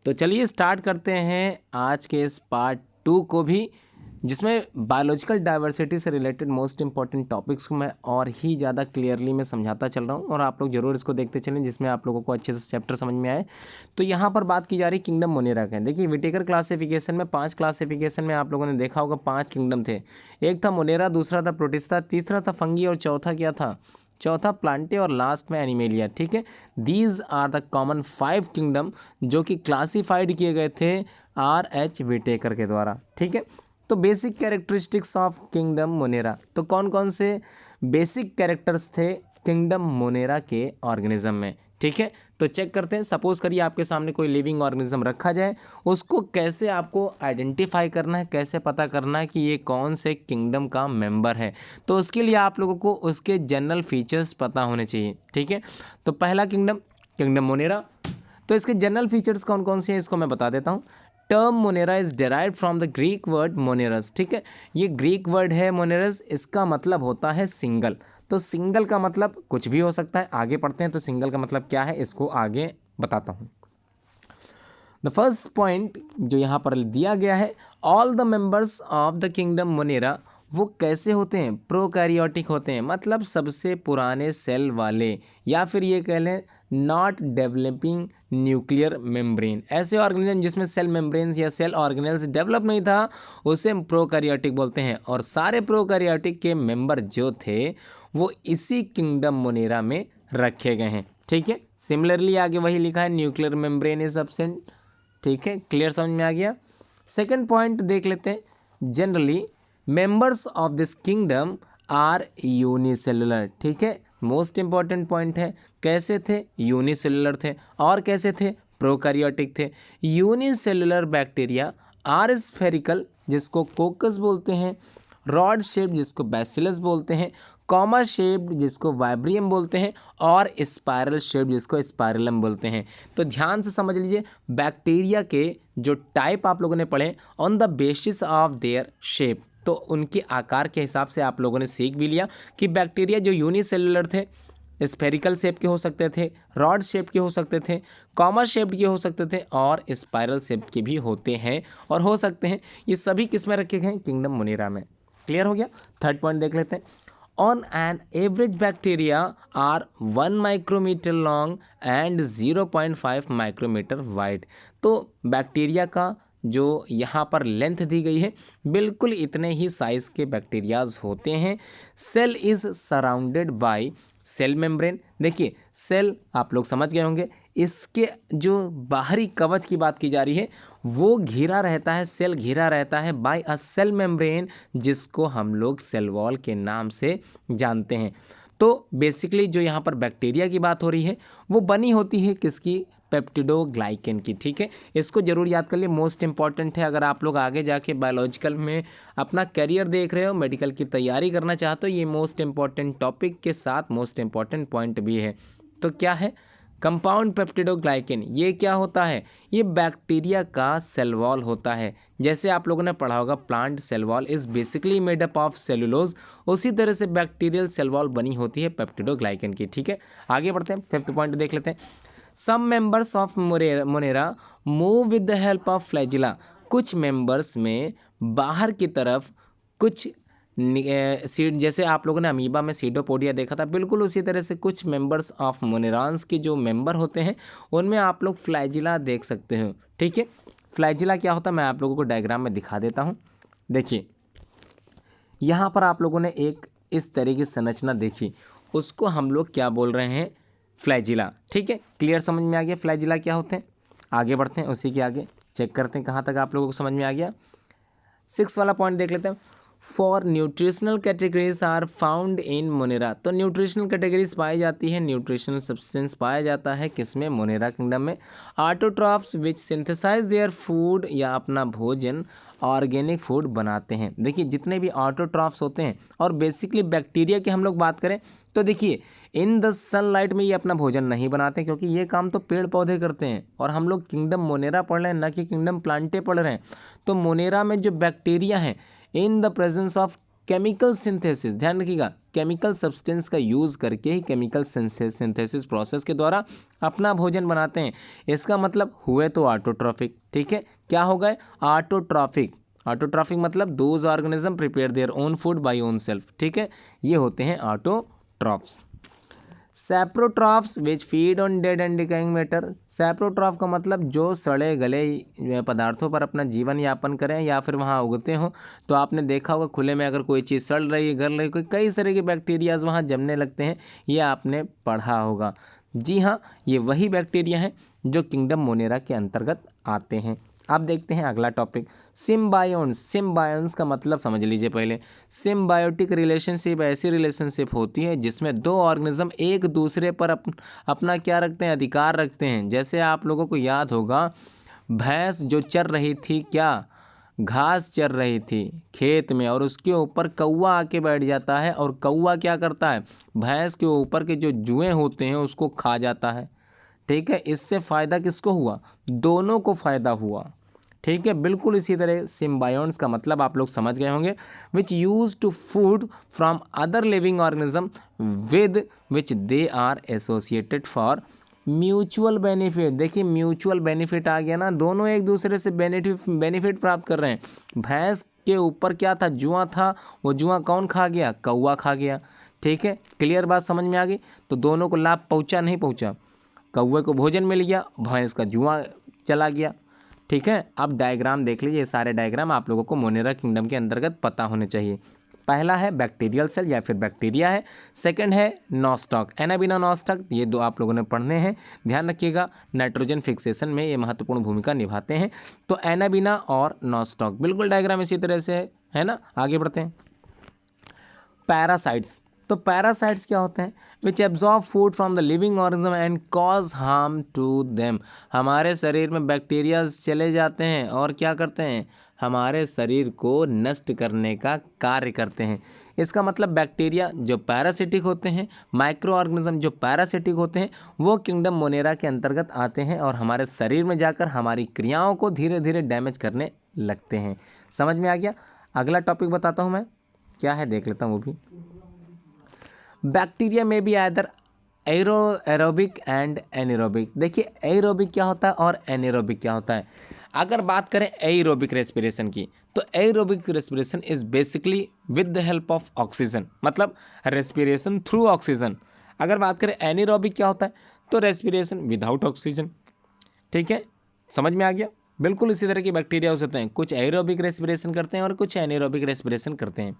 तो चलिए स्टार्ट करते हैं आज के इस पार्ट 2 को भी, जिसमें बायोलॉजिकल डाइवर्सिटी से रिलेटेड मोस्ट इंपॉर्टेंट टॉपिक्स को मैं और ही ज़्यादा क्लियरली मैं समझाता चल रहा हूँ और आप लोग ज़रूर इसको देखते चलें, जिसमें आप लोगों को अच्छे से चैप्टर समझ में आए। तो यहाँ पर बात की जा रही किंगडम मोनेरा का। देखिए विटेकर क्लासिफिकेशन में 5 क्लासिफिकेशन में आप लोगों ने देखा होगा 5 किंगडम थे। एक था मोनेरा, दूसरा था प्रोटिस्टा, तीसरा था फंगी और चौथा क्या था, चौथा प्लांटे और लास्ट में एनिमेलिया। ठीक है, these are the common 5 kingdom जो कि क्लासीफाइड किए गए थे R.H. विटेकर के द्वारा। ठीक है, तो basic characteristics of kingdom Monera, तो कौन कौन से बेसिक कैरेक्टर्स थे किंगडम मोनेरा के ऑर्गेनिज्म में। ठीक है, तो चेक करते हैं। सपोज करिए आपके सामने कोई लिविंग ऑर्गेनिज्म रखा जाए, उसको कैसे आपको आइडेंटिफाई करना है, कैसे पता करना है कि ये कौन से किंगडम का मेंबर है। तो उसके लिए आप लोगों को उसके जनरल फीचर्स पता होने चाहिए। ठीक है, तो पहला किंगडम मोनेरा, तो इसके जनरल फीचर्स कौन कौन से हैं इसको मैं बता देता हूँ। Term Monera is derived from the Greek word moneres. ठीक है, ये ग्रीक वर्ड है मोनेरस, इसका मतलब होता है सिंगल। तो सिंगल का मतलब कुछ भी हो सकता है, आगे पढ़ते हैं तो सिंगल का मतलब क्या है इसको आगे बताता हूँ। द फर्स्ट पॉइंट जो यहाँ पर दिया गया है, all the members of the kingdom Monera वो कैसे होते हैं, प्रोकैरियोटिक होते हैं, मतलब सबसे पुराने सेल वाले, या फिर ये कह लें नॉट डेवलपिंग न्यूक्लियर मेम्ब्रेन। ऐसे ऑर्गेनिज्म जिसमें सेल मेम्ब्रेन्स या सेल ऑर्गेनेल्स डेवलप नहीं था उसे प्रोकैरियोटिक बोलते हैं। और सारे प्रोकैरियोटिक के मेंबर जो थे वो इसी किंगडम मोनेरा में रखे गए हैं। ठीक है, सिमिलरली आगे वही लिखा है, न्यूक्लियर मेम्ब्रेन इज एब्सेंट। ठीक है, क्लियर समझ में आ गया। सेकंड पॉइंट देख लेते हैं, generally members of this kingdom are unicellular. ठीक है, मोस्ट इंपॉर्टेंट पॉइंट है, कैसे थे, यूनिसेलुलर थे। और कैसे थे, प्रोकैरियोटिक थे। यूनिसेलुलर बैक्टीरिया आर स्फेरिकल जिसको कोकस बोलते हैं, रॉड शेप्ड जिसको बैसिलस बोलते हैं, कॉमा शेप्ड जिसको वाइब्रियम बोलते हैं, और स्पायरल शेप्ड जिसको स्पायरलम बोलते हैं। तो ध्यान से समझ लीजिए, बैक्टीरिया के जो टाइप आप लोगों ने पढ़े on the basis of their shape, तो उनके आकार के हिसाब से आप लोगों ने सीख भी लिया कि बैक्टीरिया जो यूनिसेलुलर थे, स्फेरिकल शेप के हो सकते थे, रॉड शेप के हो सकते थे, कॉमा शेप्ड के हो सकते थे, और स्पाइरल शेप के भी होते हैं और हो सकते हैं। ये सभी किस में रखे गए हैं, किंगडम मोनेरा में। क्लियर हो गया। थर्ड पॉइंट देख लेते हैं, on an average bacteria are 1 micrometre long and 0.5 micrometre wide. तो बैक्टीरिया का जो यहाँ पर लेंथ दी गई है बिल्कुल इतने ही साइज़ के बैक्टीरियाज होते हैं। Cell is surrounded by cell membrane. देखिए सेल आप लोग समझ गए होंगे, इसके जो बाहरी कवच की बात की जा रही है वो घिरा रहता है, सेल घिरा रहता है बाय अ सेल मेम्ब्रेन जिसको हम लोग सेल वॉल के नाम से जानते हैं। तो बेसिकली जो यहाँ पर बैक्टीरिया की बात हो रही है वो बनी होती है किसकी, पेप्टिडोग्लाइकेन की। ठीक है, इसको जरूर याद कर लिए, मोस्ट इंपॉर्टेंट है। अगर आप लोग आगे जाके बायोलॉजिकल में अपना करियर देख रहे हो, मेडिकल की तैयारी करना चाहते हो, ये मोस्ट इंपॉर्टेंट टॉपिक के साथ मोस्ट इंपॉर्टेंट पॉइंट भी है। तो क्या है, कंपाउंड पेप्टिडोग्लाइकेन। ये क्या होता है, ये बैक्टीरिया का सेल वॉल होता है। जैसे आप लोगों ने पढ़ा होगा plant cell wall is basically made up of cellulose, उसी तरह से बैक्टीरियल सेल वॉल बनी होती है पेप्टिडोग्लाइकेन की। ठीक है, आगे बढ़ते हैं, फिफ्थ पॉइंट देख लेते हैं, some members of Monera move with the help of flagella. कुछ मेंबर्स में बाहर की तरफ कुछ सीड, जैसे आप लोगों ने अमीबा में सीडोपोडिया देखा था, बिल्कुल उसी तरह से कुछ मेंबर्स ऑफ मोनेरान्स के जो मेंबर होते हैं उनमें आप लोग फ्लैजिला देख सकते हो। ठीक है, फ्लैजिला क्या होता है मैं आप लोगों को डायग्राम में दिखा देता हूँ। देखिए यहाँ पर आप लोगों ने एक इस तरह की संरचना देखी, उसको हम लोग क्या बोल रहे हैं, फ्लैजिला। ठीक है, क्लियर समझ में आ गया फ्लैजिला क्या होते हैं। आगे बढ़ते हैं, उसी के आगे चेक करते हैं कहाँ तक आप लोगों को समझ में आ गया। 6 वाला पॉइंट देख लेते हैं, four nutritional categories are found in Monera. तो न्यूट्रिशनल कैटेगरीज पाई जाती है, न्यूट्रिशनल सब्सटेंस पाया जाता है किसमें, मोनेरा किंगडम में। Autotrophs which synthesise their food, या अपना भोजन ऑर्गेनिक फूड बनाते हैं। देखिए जितने भी ऑटोट्रॉफ्स होते हैं, और बेसिकली बैक्टीरिया की हम लोग बात करें तो देखिए इन द सनलाइट में ये अपना भोजन नहीं बनाते, क्योंकि ये काम तो पेड़ पौधे करते हैं, और हम लोग किंगडम मोनेरा पढ़ रहे हैं ना कि किंगडम प्लांटे पढ़ रहे हैं। तो मोनेरा में जो बैक्टीरिया हैं in the presence of chemical synthesis, ध्यान रखिएगा, केमिकल सब्सटेंस का यूज़ करके ही केमिकल सिंथेसिस प्रोसेस के द्वारा अपना भोजन बनाते हैं। इसका मतलब हुए तो ऑटोट्रॉफिक, ठीक है, क्या हो गए, ऑटोट्रॉफिक। ऑटोट्रॉफिक मतलब those organism prepare their own food by own self, ठीक है, ये होते हैं autotrophs. Saprotrophs which feed on dead and decaying matter. Saprotroph का मतलब जो सड़े गले पदार्थों पर अपना जीवन यापन करें या फिर वहाँ उगते हों। तो आपने देखा होगा खुले में अगर कोई चीज़ सड़ रही है, गल रही है, कोई कई तरह के बैक्टीरियाज वहाँ जमने लगते हैं, ये आपने पढ़ा होगा। जी हाँ, ये वही बैक्टीरिया हैं जो किंगडम मोनेरा के अंतर्गत आते हैं। अब देखते हैं अगला टॉपिक, सिम्बायोन्स। सिम्बायोन्स का मतलब समझ लीजिए पहले। सिम्बायोटिक रिलेशनशिप ऐसी रिलेशनशिप होती है जिसमें दो ऑर्गेनिज्म एक दूसरे पर अपना क्या रखते हैं, अधिकार रखते हैं। जैसे आप लोगों को याद होगा, भैंस जो चर रही थी, क्या घास चर रही थी खेत में, और उसके ऊपर कौवा आके बैठ जाता है, और कौवा क्या करता है, भैंस के ऊपर के जो जुएं होते हैं उसको खा जाता है, ठीक है। इससे फ़ायदा किसको हुआ, दोनों को फ़ायदा हुआ, ठीक है। बिल्कुल इसी तरह सिम्बायोन्स का मतलब आप लोग समझ गए होंगे, which use to food from other living organism with which they are associated for mutual benefit. देखिए म्यूचुअल बेनिफिट आ गया ना, दोनों एक दूसरे से बेनिफिट प्राप्त कर रहे हैं। भैंस के ऊपर क्या था, जुआ था, वो जुआ कौन खा गया, कौवा खा गया, ठीक है। क्लियर बात समझ में आ गई। तो दोनों को लाभ पहुँचा नहीं पहुँचा, कौवे को भोजन मिल गया, भैंस का जुआ चला गया, ठीक है। अब डायग्राम देख लीजिए, ये सारे डायग्राम आप लोगों को मोनेरा किंगडम के अंतर्गत पता होने चाहिए। पहला है बैक्टीरियल सेल या फिर बैक्टीरिया है, सेकंड है नॉस्टॉक, एनाबीना नॉस्टॉक, ये दो आप लोगों ने पढ़ने हैं, ध्यान रखिएगा। नाइट्रोजन फिक्सेशन में ये महत्वपूर्ण भूमिका निभाते हैं। तो एनाबीना और नॉस्टॉक, बिल्कुल डायग्राम इसी तरह से है ना। आगे बढ़ते हैं, पैरासाइट्स। तो पैरासाइट्स क्या होते हैं, which absorb food from the living organism and cause harm to them. हमारे शरीर में बैक्टीरिया चले जाते हैं और क्या करते हैं, हमारे शरीर को नष्ट करने का कार्य करते हैं। इसका मतलब बैक्टीरिया जो पैरासिटिक होते हैं, माइक्रो ऑर्गेनिज्म जो पैरासिटिक होते हैं, वो किंगडम मोनेरा के अंतर्गत आते हैं और हमारे शरीर में जाकर हमारी क्रियाओं को धीरे धीरे डैमेज करने लगते हैं। समझ में आ गया। अगला टॉपिक बताता हूँ मैं, क्या है देख लेता हूँ वो भी। बैक्टीरिया में भी आइदर एरोबिक एंड एनेरोबिक। देखिए एरोबिक क्या होता है और एनेरोबिक क्या होता है। अगर बात करें एरोबिक रेस्पिरेशन की, तो aerobic respiration is basically with the help of oxygen, मतलब रेस्पिरेशन थ्रू ऑक्सीजन। अगर बात करें एनेरोबिक क्या होता है, तो रेस्पिरेशन विदाउट ऑक्सीजन, ठीक है। समझ में आ गया। बिल्कुल इसी तरह के बैक्टीरिया हो सकते हैं, कुछ एरोबिक रेस्पिरेशन करते हैं और कुछ एनेरोबिक रेस्पिरेशन करते हैं।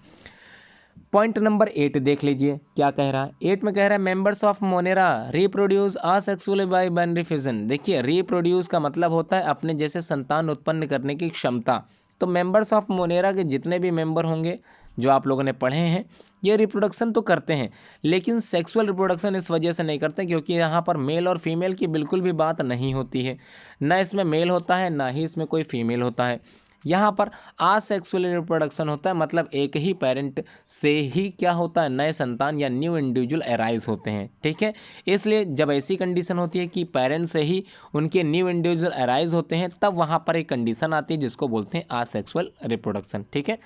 पॉइंट नंबर 8 देख लीजिए क्या कह रहा है। 8 में कह रहा है members of Monera reproduce asexually bye binary fission. देखिए रिप्रोड्यूस का मतलब होता है अपने जैसे संतान उत्पन्न करने की क्षमता। तो मेंबर्स ऑफ मोनेरा के जितने भी मेंबर होंगे जो आप लोगों ने पढ़े हैं, ये रिप्रोडक्शन तो करते हैं, लेकिन सेक्सुअल रिप्रोडक्शन इस वजह से नहीं करते क्योंकि यहाँ पर मेल और फीमेल की बिल्कुल भी बात नहीं होती है, ना इसमें मेल होता है ना ही इसमें कोई फीमेल होता है। यहाँ पर असेक्सुअल रिप्रोडक्शन होता है, मतलब एक ही पेरेंट से ही क्या होता है, नए संतान या न्यू इंडिविजुअल अराइज होते हैं, ठीक है। इसलिए जब ऐसी कंडीशन होती है कि पेरेंट से ही उनके न्यू इंडिविजुअल अराइज होते हैं, तब वहाँ पर एक कंडीशन आती है जिसको बोलते हैं असेक्सुअल रिप्रोडक्शन, ठीक है।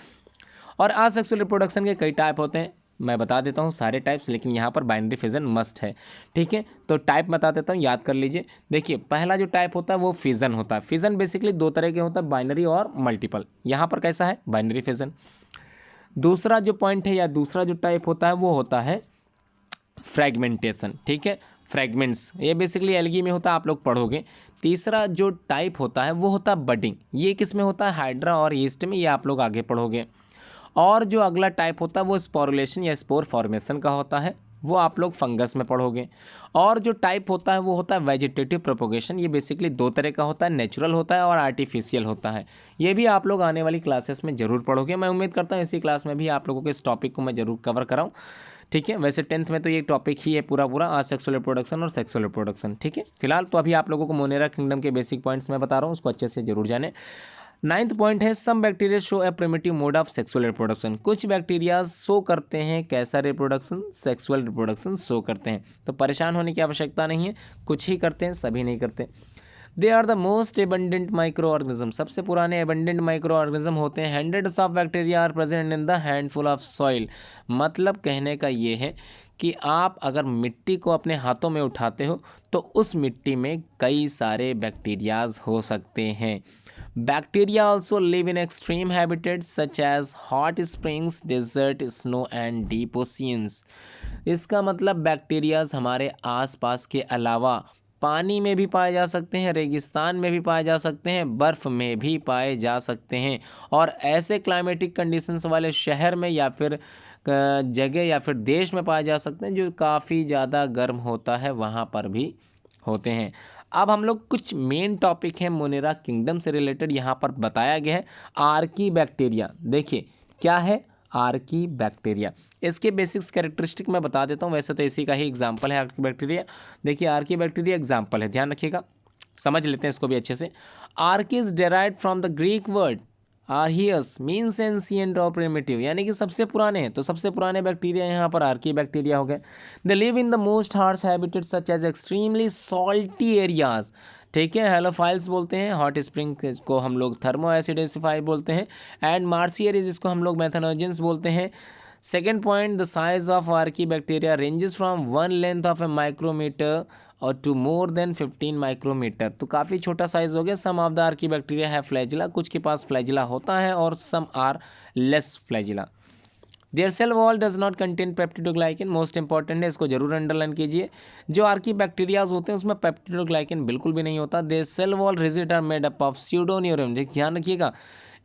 और असेक्सुअल रिप्रोडक्शन के कई टाइप होते हैं, मैं बता देता हूँ सारे टाइप्स, लेकिन यहाँ पर बाइनरी फिजन मस्ट है, ठीक है। तो टाइप बता देता हूँ, याद कर लीजिए। देखिए पहला जो टाइप होता है वो फिजन होता है। फिजन बेसिकली दो तरह के होता है, बाइनरी और मल्टीपल। यहाँ पर कैसा है, बाइनरी फिजन। दूसरा जो पॉइंट है या दूसरा जो टाइप होता है वो होता है फ्रैगमेंटेशन, ठीक है। फ्रैगमेंट्स ये बेसिकली एल्गी में होता है, आप लोग पढ़ोगे। तीसरा जो टाइप होता है वो होता है बडिंग, ये किस में होता है, हाइड्रा और ईस्ट में, ये आप लोग आगे पढ़ोगे। और जो अगला टाइप होता है वो स्पोरुलेशन या स्पोर फॉर्मेशन का होता है, वो आप लोग फंगस में पढ़ोगे। और जो टाइप होता है वो होता है वेजिटेटिव प्रोपोगेशन, ये बेसिकली दो तरह का होता है, नेचुरल होता है और आर्टिफिशियल होता है। ये भी आप लोग आने वाली क्लासेस में ज़रूर पढ़ोगे। मैं उम्मीद करता हूँ इसी क्लास में भी आप लोगों के इस टॉपिक को मैं ज़रूर कवर कराऊँ, ठीक है। वैसे 10th में तो ये टॉपिक ही है पूरा असेक्सुअल रिप्रोडक्शन और सेक्सुअल रिप्रोडक्शन, ठीक है। फिलहाल तो अभी आप लोगों को मोनेरा किंगडम के बेसिक पॉइंट्स मैं बता रहा हूँ, उसको अच्छे से जरूर जाने। 9th पॉइंट है some bacteria show a primitive mode of sexual reproduction. कुछ बैक्टीरिया शो करते हैं कैसा रिप्रोडक्शन, सेक्सुअल रिप्रोडक्शन शो करते हैं। तो परेशान होने की आवश्यकता नहीं है, कुछ ही करते हैं, सभी नहीं करते। They are the most abundant micro organism, सबसे पुराने एबंडेंट माइक्रो ऑर्गेनिज्म होते हैं। Hundreds of bacteria are present in the handful of soil. मतलब कहने का ये है कि आप अगर मिट्टी को अपने हाथों में उठाते हो तो उस मिट्टी में कई सारे बैक्टीरियाज हो सकते हैं। Bacteria also live in extreme habitats such as hot springs, desert, snow and deep oceans. इसका मतलब बैक्टीरियाज हमारे आसपास के अलावा पानी में भी पाए जा सकते हैं, रेगिस्तान में भी पाए जा सकते हैं, बर्फ़ में भी पाए जा सकते हैं, और ऐसे क्लाइमेटिक कंडीशंस वाले शहर में या फिर जगह या फिर देश में पाए जा सकते हैं जो काफ़ी ज़्यादा गर्म होता है, वहाँ पर भी होते हैं। अब हम लोग कुछ मेन टॉपिक हैं मोनेरा किंगडम से रिलेटेड यहाँ पर बताया गया है। आर्की बैक्टीरिया, देखिए क्या है आर्की बैक्टीरिया, इसके बेसिक्स कैरेक्टरिस्टिक मैं बता देता हूँ। वैसे तो इसी का ही एग्जांपल है आर्की बैक्टीरिया। देखिए आर्की बैक्टीरिया एग्जांपल है, ध्यान रखिएगा, समझ लेते हैं इसको भी अच्छे से। Archae is derived from the Greek word archaios means ancient और प्रिमिटिव, यानी कि सबसे पुराने हैं, तो सबसे पुराने बैक्टीरिया यहाँ पर आर्की बैक्टीरिया हो गए। They live in the most harsh habitat such as extremely salty areas, ठीक है, हेलोफाइल्स बोलते हैं, हॉट स्प्रिंग को हम लोग थर्मो एसिडिफाई बोलते हैं, एंड मार्सियरीज जिसको हम लोग मैथनोजेंस बोलते हैं। Second point, the size of archaebacteria ranges from one length of a micrometre और टू मोर देन 15 माइक्रोमीटर, तो काफ़ी छोटा साइज हो गया। Some of the archaebacteria है फ्लैजिला, कुछ के पास फ्लैजिला होता है और some are less flagella. Their cell wall does not contain peptidoglycan, most important है, इसको जरूर अंडरलाइन कीजिए। जो आर्की बैक्टीरियाज होते हैं उसमें पेप्टिडोग्लाइकन बिल्कुल भी नहीं होता। Their cell wall rigid are made up of pseudomurein, ध्यान रखिएगा,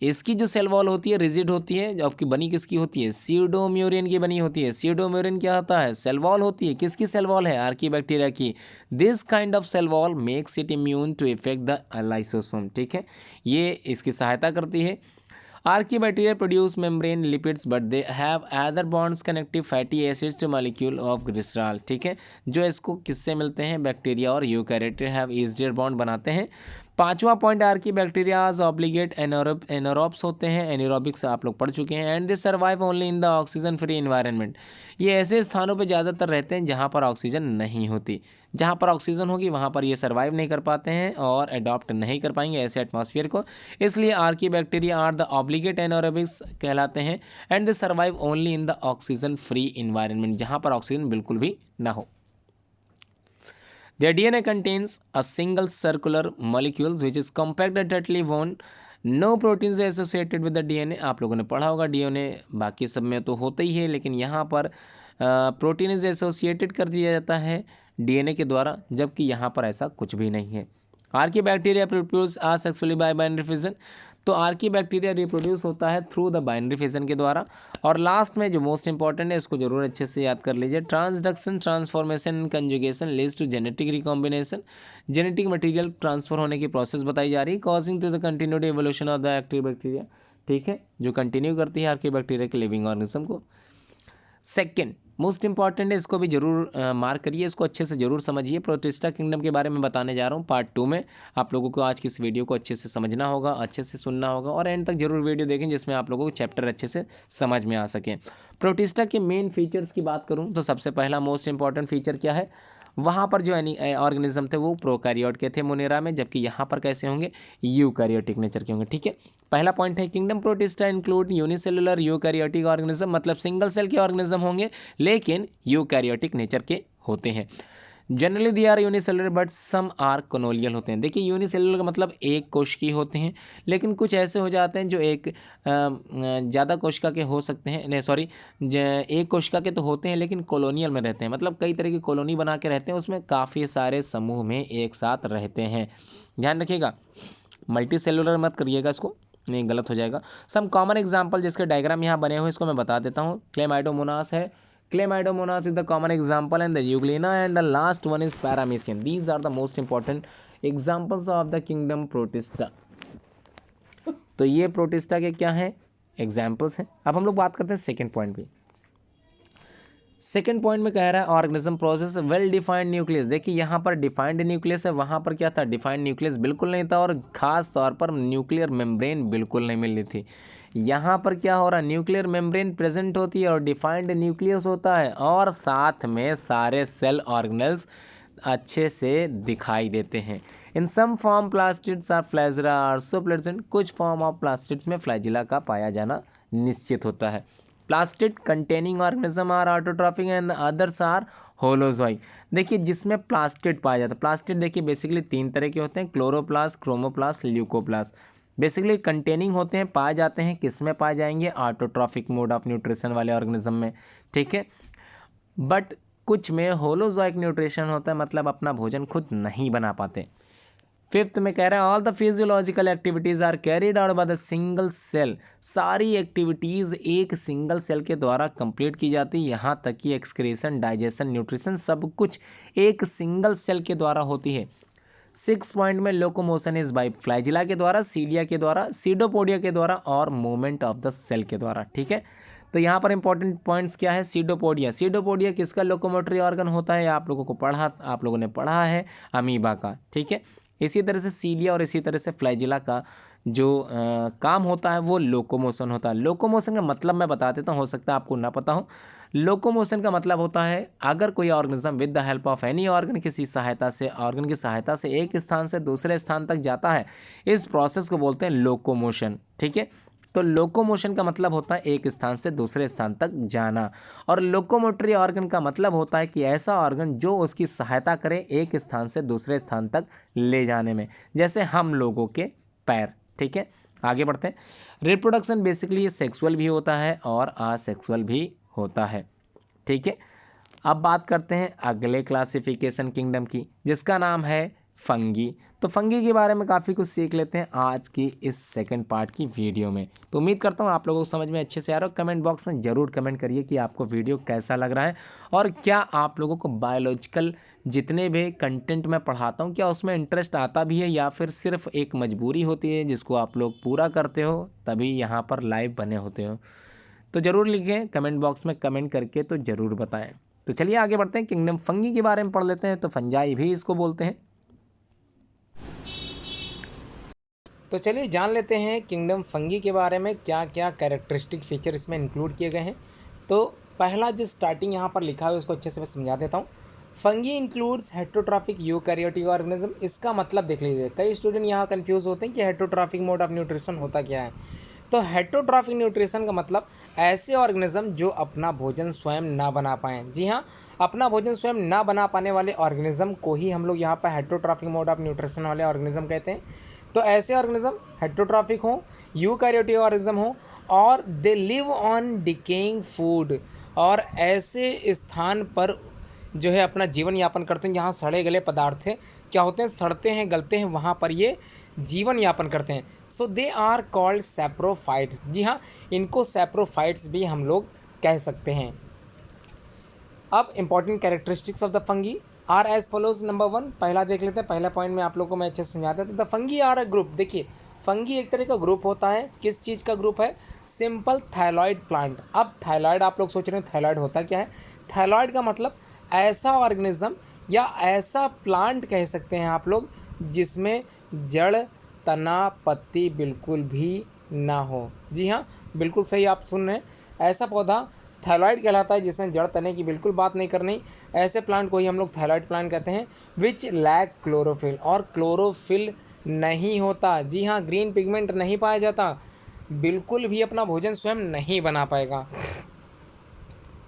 इसकी जो सेल वॉल होती है रिजिड होती है, जो आपकी बनी किसकी होती है, स्यूडोम्यूरियन की बनी होती है। स्यूडोम्यूरियन क्या होता है, सेल वॉल होती है, किसकी सेल वॉल है, आर्की बैक्टीरिया की। This kind of cell wall makes it immune to effect the lysosome, ठीक है, ये इसकी सहायता करती है। Archaebacteria produce membrane lipids but they have other bonds connective fatty acids to molecule of glycerol, ठीक है, जो इसको किससे मिलते हैं, बैक्टीरिया और यूकैरियोट हैव ईजियर बॉन्ड बनाते हैं। पांचवा point, Archie bacterias obligate anaerobes होते हैं, एनारोबिक्स आप लोग पढ़ चुके हैं। And they survive only in the oxygen free environment, ये ऐसे स्थानों पे ज़्यादातर रहते हैं जहाँ पर ऑक्सीजन नहीं होती, जहाँ पर ऑक्सीजन होगी वहाँ पर ये सर्वाइव नहीं कर पाते हैं और अडॉप्ट नहीं कर पाएंगे ऐसे एटमॉस्फेयर को, इसलिए archaebacteria are the obligate anaerobics कहलाते हैं। And they survive only in the oxygen free environment, जहाँ पर ऑक्सीजन बिल्कुल भी ना हो। Their DNA contains a single circular molecules which is compact and tightly wound. No proteins are associated with the DNA. आप लोगों ने पढ़ा होगा DNA बाकी सब में तो होता ही है, लेकिन यहाँ पर प्रोटीन इज एसोसिएटेड कर दिया जाता है DNA के द्वारा, जबकि यहाँ पर ऐसा कुछ भी नहीं है। Archaebacteria produce asexually bye binary fission, तो आर्की बैक्टीरिया रिप्रोड्यूस होता है थ्रू द बाइनरी फिजन के द्वारा। और लास्ट में जो मोस्ट इंपॉर्टेंट है, इसको जरूर अच्छे से याद कर लीजिए, transduction, transformation, conjugation leads to genetic recombination, genetic material transfer होने की प्रोसेस बताई जा रही है, causing to the continued evolution of the active bacteria, ठीक है, जो कंटिन्यू करती है आर्की बैक्टीरिया के लिविंग ऑर्गेनिज्म को। सेकेंड मोस्ट इंपॉर्टेंट है, इसको भी जरूर मार्क करिए, इसको अच्छे से जरूर समझिए। प्रोटिस्टा किंगडम के बारे में बताने जा रहा हूँ पार्ट 2 में। आप लोगों को आज की इस वीडियो को अच्छे से समझना होगा, अच्छे से सुनना होगा और एंड तक जरूर वीडियो देखें जिसमें आप लोगों को चैप्टर अच्छे से समझ में आ सके। प्रोटिस्टा के मेन फीचर्स की बात करूँ तो सबसे पहला मोस्ट इंपॉर्टेंट फीचर क्या है, वहाँ पर जो ऑर्गेनिज्म थे वो प्रोकैरियोट के थे मोनेरा में, जबकि यहाँ पर कैसे होंगे, यूकैरियोटिक नेचर के होंगे, ठीक है। पहला पॉइंट है kingdom Protista include unicellular eukaryotic organism, मतलब सिंगल सेल के ऑर्गेनिज्म होंगे लेकिन यूकैरियोटिक नेचर के होते हैं। Generally they are unicellular but some are colonial होते हैं। देखिए यूनिसेलुलर का मतलब एक कोशिकीय होते हैं, लेकिन कुछ ऐसे हो जाते हैं जो एक ज़्यादा कोशिका के हो सकते हैं, नहीं सॉरी, एक कोशिका के तो होते हैं लेकिन कॉलोनियल में रहते हैं, मतलब कई तरह की कॉलोनी बना के रहते हैं, उसमें काफ़ी सारे समूह में एक साथ रहते हैं, ध्यान रखिएगा। मल्टी सेलुलर मत करिएगा, इसको नहीं गलत हो जाएगा। सम कॉमन एग्जाम्पल जिसके डायग्राम यहाँ बने हुए इसको मैं बता देता हूँ। क्लेमाइडोमोनास है, Chlamydomonas is the common example and the Euglena, and the last one is Paramecium. These are the most important examples of the kingdom Protista. तो ये प्रोटिस्टा के क्या हैं, एग्जाम्पल्स हैं। अब हम लोग बात करते हैं सेकेंड पॉइंट पे। सेकेंड पॉइंट में कह रहा है organism process well defined nucleus. देखिए यहाँ पर डिफाइंड न्यूक्लियस है, वहाँ पर क्या था, डिफाइंड न्यूक्लियस बिल्कुल नहीं था, और खास तौर पर न्यूक्लियर मेम्ब्रेन बिल्कुल नहीं मिल रही थी। यहाँ पर क्या हो रहा है, न्यूक्लियर मेम्ब्रेन प्रेजेंट होती है और डिफाइंड न्यूक्लियस होता है, और साथ में सारे सेल ऑर्गेनल्स अच्छे से दिखाई देते हैं। In some form plastids are flagella are so pleasant, कुछ फॉर्म ऑफ प्लास्टिड्स में फ्लैजिला का पाया जाना निश्चित होता है। Plastid containing organism are autotrophic and others are holozoic. देखिए जिसमें प्लास्टिड पाया जाता है, प्लास्टिड देखिए बेसिकली 3 तरह के होते हैं, chloroplast, chromoplast, leucoplast. Basically containing होते हैं, पाए जाते हैं, किस में पाए जाएंगे, ऑटोट्रॉफिक मोड ऑफ न्यूट्रिशन वाले ऑर्गेनिज्म में, ठीक है। बट कुछ में होलोजोइक न्यूट्रिशन होता है, मतलब अपना भोजन खुद नहीं बना पाते। फिफ्थ में कह रहे हैं all the physiological activities are carried out by the single cell. सारी एक्टिविटीज़ एक सिंगल सेल के द्वारा कंप्लीट की जाती है, यहाँ तक कि एक्सक्रीशन, डाइजेशन, न्यूट्रिशन सब कुछ एक सिंगल सेल के द्वारा होती है। 6 पॉइंट में लोकोमोशन इज बाय फ्लैजिला के द्वारा, सीलिया के द्वारा, सीडोपोडिया के द्वारा और मूवमेंट ऑफ द सेल के द्वारा, ठीक है। तो यहाँ पर इंपॉर्टेंट पॉइंट्स क्या है, सीडोपोडिया। सीडोपोडिया किसका लोकोमोटरी ऑर्गन होता है, आप लोगों ने पढ़ा है अमीबा का, ठीक है। इसी तरह से सीलिया और इसी तरह से फ्लैजिला का जो काम होता है वो लोकोमोशन होता है। लोकोमोशन का मतलब मैं बता देता हूँ, हो सकता है आपको ना पता हो। लोकोमोशन का मतलब होता है अगर कोई organism with the help of any organ की सहायता से एक स्थान से दूसरे स्थान तक जाता है, इस प्रोसेस को बोलते हैं लोकोमोशन, ठीक है। तो लोकोमोशन का मतलब होता है एक स्थान से दूसरे स्थान तक जाना, और लोकोमोटरी ऑर्गन का मतलब होता है कि ऐसा ऑर्गन जो उसकी सहायता करे एक स्थान से दूसरे स्थान तक ले जाने में, जैसे हम लोगों के पैर, ठीक है। आगे बढ़ते हैं। रिप्रोडक्शन बेसिकली ये सेक्सुअल भी होता है और असेक्सुअल भी होता है, ठीक है। अब बात करते हैं अगले क्लासिफिकेशन किंगडम की, जिसका नाम है फंगी। तो फंगी के बारे में काफ़ी कुछ सीख लेते हैं आज की इस सेकंड पार्ट की वीडियो में। तो उम्मीद करता हूँ आप लोगों को समझ में अच्छे से आ रहा हो। कमेंट बॉक्स में ज़रूर कमेंट करिए कि आपको वीडियो कैसा लग रहा है, और क्या आप लोगों को बायोलॉजिकल जितने भी कंटेंट मैं पढ़ाता हूँ क्या उसमें इंटरेस्ट आता भी है, या फिर सिर्फ एक मजबूरी होती है जिसको आप लोग पूरा करते हो तभी यहाँ पर लाइव बने होते हो। तो ज़रूर लिखें कमेंट बॉक्स में, कमेंट करके तो ज़रूर बताएं। तो चलिए आगे बढ़ते हैं, किंगडम फंगी के बारे में पढ़ लेते हैं। तो फंजाई भी इसको बोलते हैं। तो चलिए जान लेते हैं किंगडम फंगी के बारे में, क्या क्या कैरेक्टरिस्टिक फीचर इसमें इंक्लूड किए गए हैं। तो पहला जो स्टार्टिंग यहाँ पर लिखा है उसको अच्छे से मैं समझा देता हूँ। Fungi includes heterotrophic eukaryotic organism. इसका मतलब देख लीजिए, कई स्टूडेंट यहाँ कंफ्यूज होते हैं कि हेटरोट्रॉफिक मोड ऑफ न्यूट्रिशन होता क्या है। तो हेटरोट्रॉफिक न्यूट्रिशन का मतलब ऐसे ऑर्गेनिज्म जो अपना भोजन स्वयं ना बना पाएँ। जी हाँ, अपना भोजन स्वयं ना बना पाने वाले ऑर्गेनिज्म को ही हम लोग यहाँ पर हेटरोट्रॉफिक मोड ऑफ न्यूट्रिशन वाले ऑर्गेनिज्म कहते हैं। तो ऐसे ऑर्गेनिज्म हेटरोट्रॉफिक हो, यूकैरियोटिक ऑर्गेनिज्म हो, और they live on decaying food, और ऐसे स्थान पर जो है अपना जीवन यापन करते हैं जहाँ सड़े गले पदार्थ क्या होते हैं, सड़ते हैं, गलते हैं, वहाँ पर ये जीवन यापन करते हैं। सो दे आर कॉल्ड सैप्रोफाइट्स। जी हाँ, इनको सैप्रोफाइट्स भी हम लोग कह सकते हैं। अब important characteristics of the fungi are as follows. Number 1 पहला देख लेते हैं। पहला पॉइंट में आप लोगों को मैं अच्छे से समझाता हूँ। The fungi are a group. देखिए फंगी एक तरह का ग्रुप होता है। किस चीज़ का ग्रुप है, सिंपल थायलॉइड प्लांट। अब थायलॉइड आप लोग सोच रहे हैं थायलॉइड होता क्या है। थायलॉइड का मतलब ऐसा ऑर्गेनिज्म या ऐसा प्लांट कह सकते हैं आप लोग जिसमें जड़, तना, पत्ती बिल्कुल भी ना हो। जी हाँ, बिल्कुल सही आप सुन रहे हैं, ऐसा पौधा थायलॉइड कहलाता है जिसमें जड़ तने की बिल्कुल बात नहीं करनी। ऐसे प्लांट को ही हम लोग थायलॉइड प्लांट कहते हैं। विच लैक क्लोरोफिल, और क्लोरोफिल नहीं होता। जी हाँ, ग्रीन पिगमेंट नहीं पाया जाता, बिल्कुल भी अपना भोजन स्वयं नहीं बना पाएगा।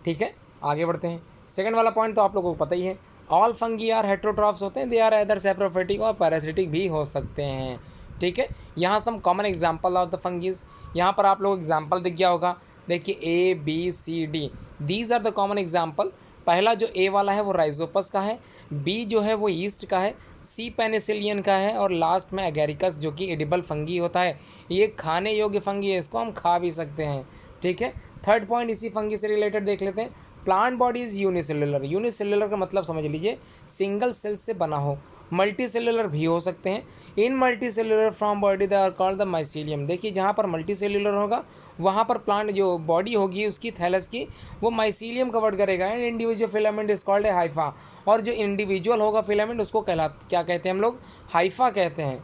ठीक है, आगे बढ़ते हैं। सेकंड वाला पॉइंट तो आप लोगों को पता ही है, ऑल फंगी आर हेट्रोट्रॉफ्स होते हैं। दे आर अदर सैप्रोफाइटिक और पैरासिटिक भी हो सकते हैं। ठीक है, यहाँ some common example of the fungis, यहाँ पर आप लोग एग्जाम्पल दिख गया होगा। देखिए A B C D, these are the common example. पहला जो A वाला है वो राइजोपस का है, B जो है वो ईस्ट का है, C पेनिसिलियन का है, और लास्ट में एगेरिकस जो कि एडिबल फंगी होता है। ये खाने योग्य फंगी है, इसको हम खा भी सकते हैं। ठीक है, थर्ड पॉइंट इसी फंगी से रिलेटेड देख लेते हैं। Plant body is unicellular. Unicellular का मतलब समझ लीजिए सिंगल सेल से बना हो। मल्टी सेलुलर भी हो सकते हैं। In multi cellular from body they are called the mycelium. देखिए जहाँ पर मल्टी सेलुलर होगा वहाँ पर प्लांट जो बॉडी होगी उसकी थैलस की वो माइसीलियम कवर्ड करेगा। And individual filament is called a Haifa, और जो इंडिविजुअल होगा फिलामेंट उसको क्या कहते हैं हम लोग, हाइफा कहते हैं।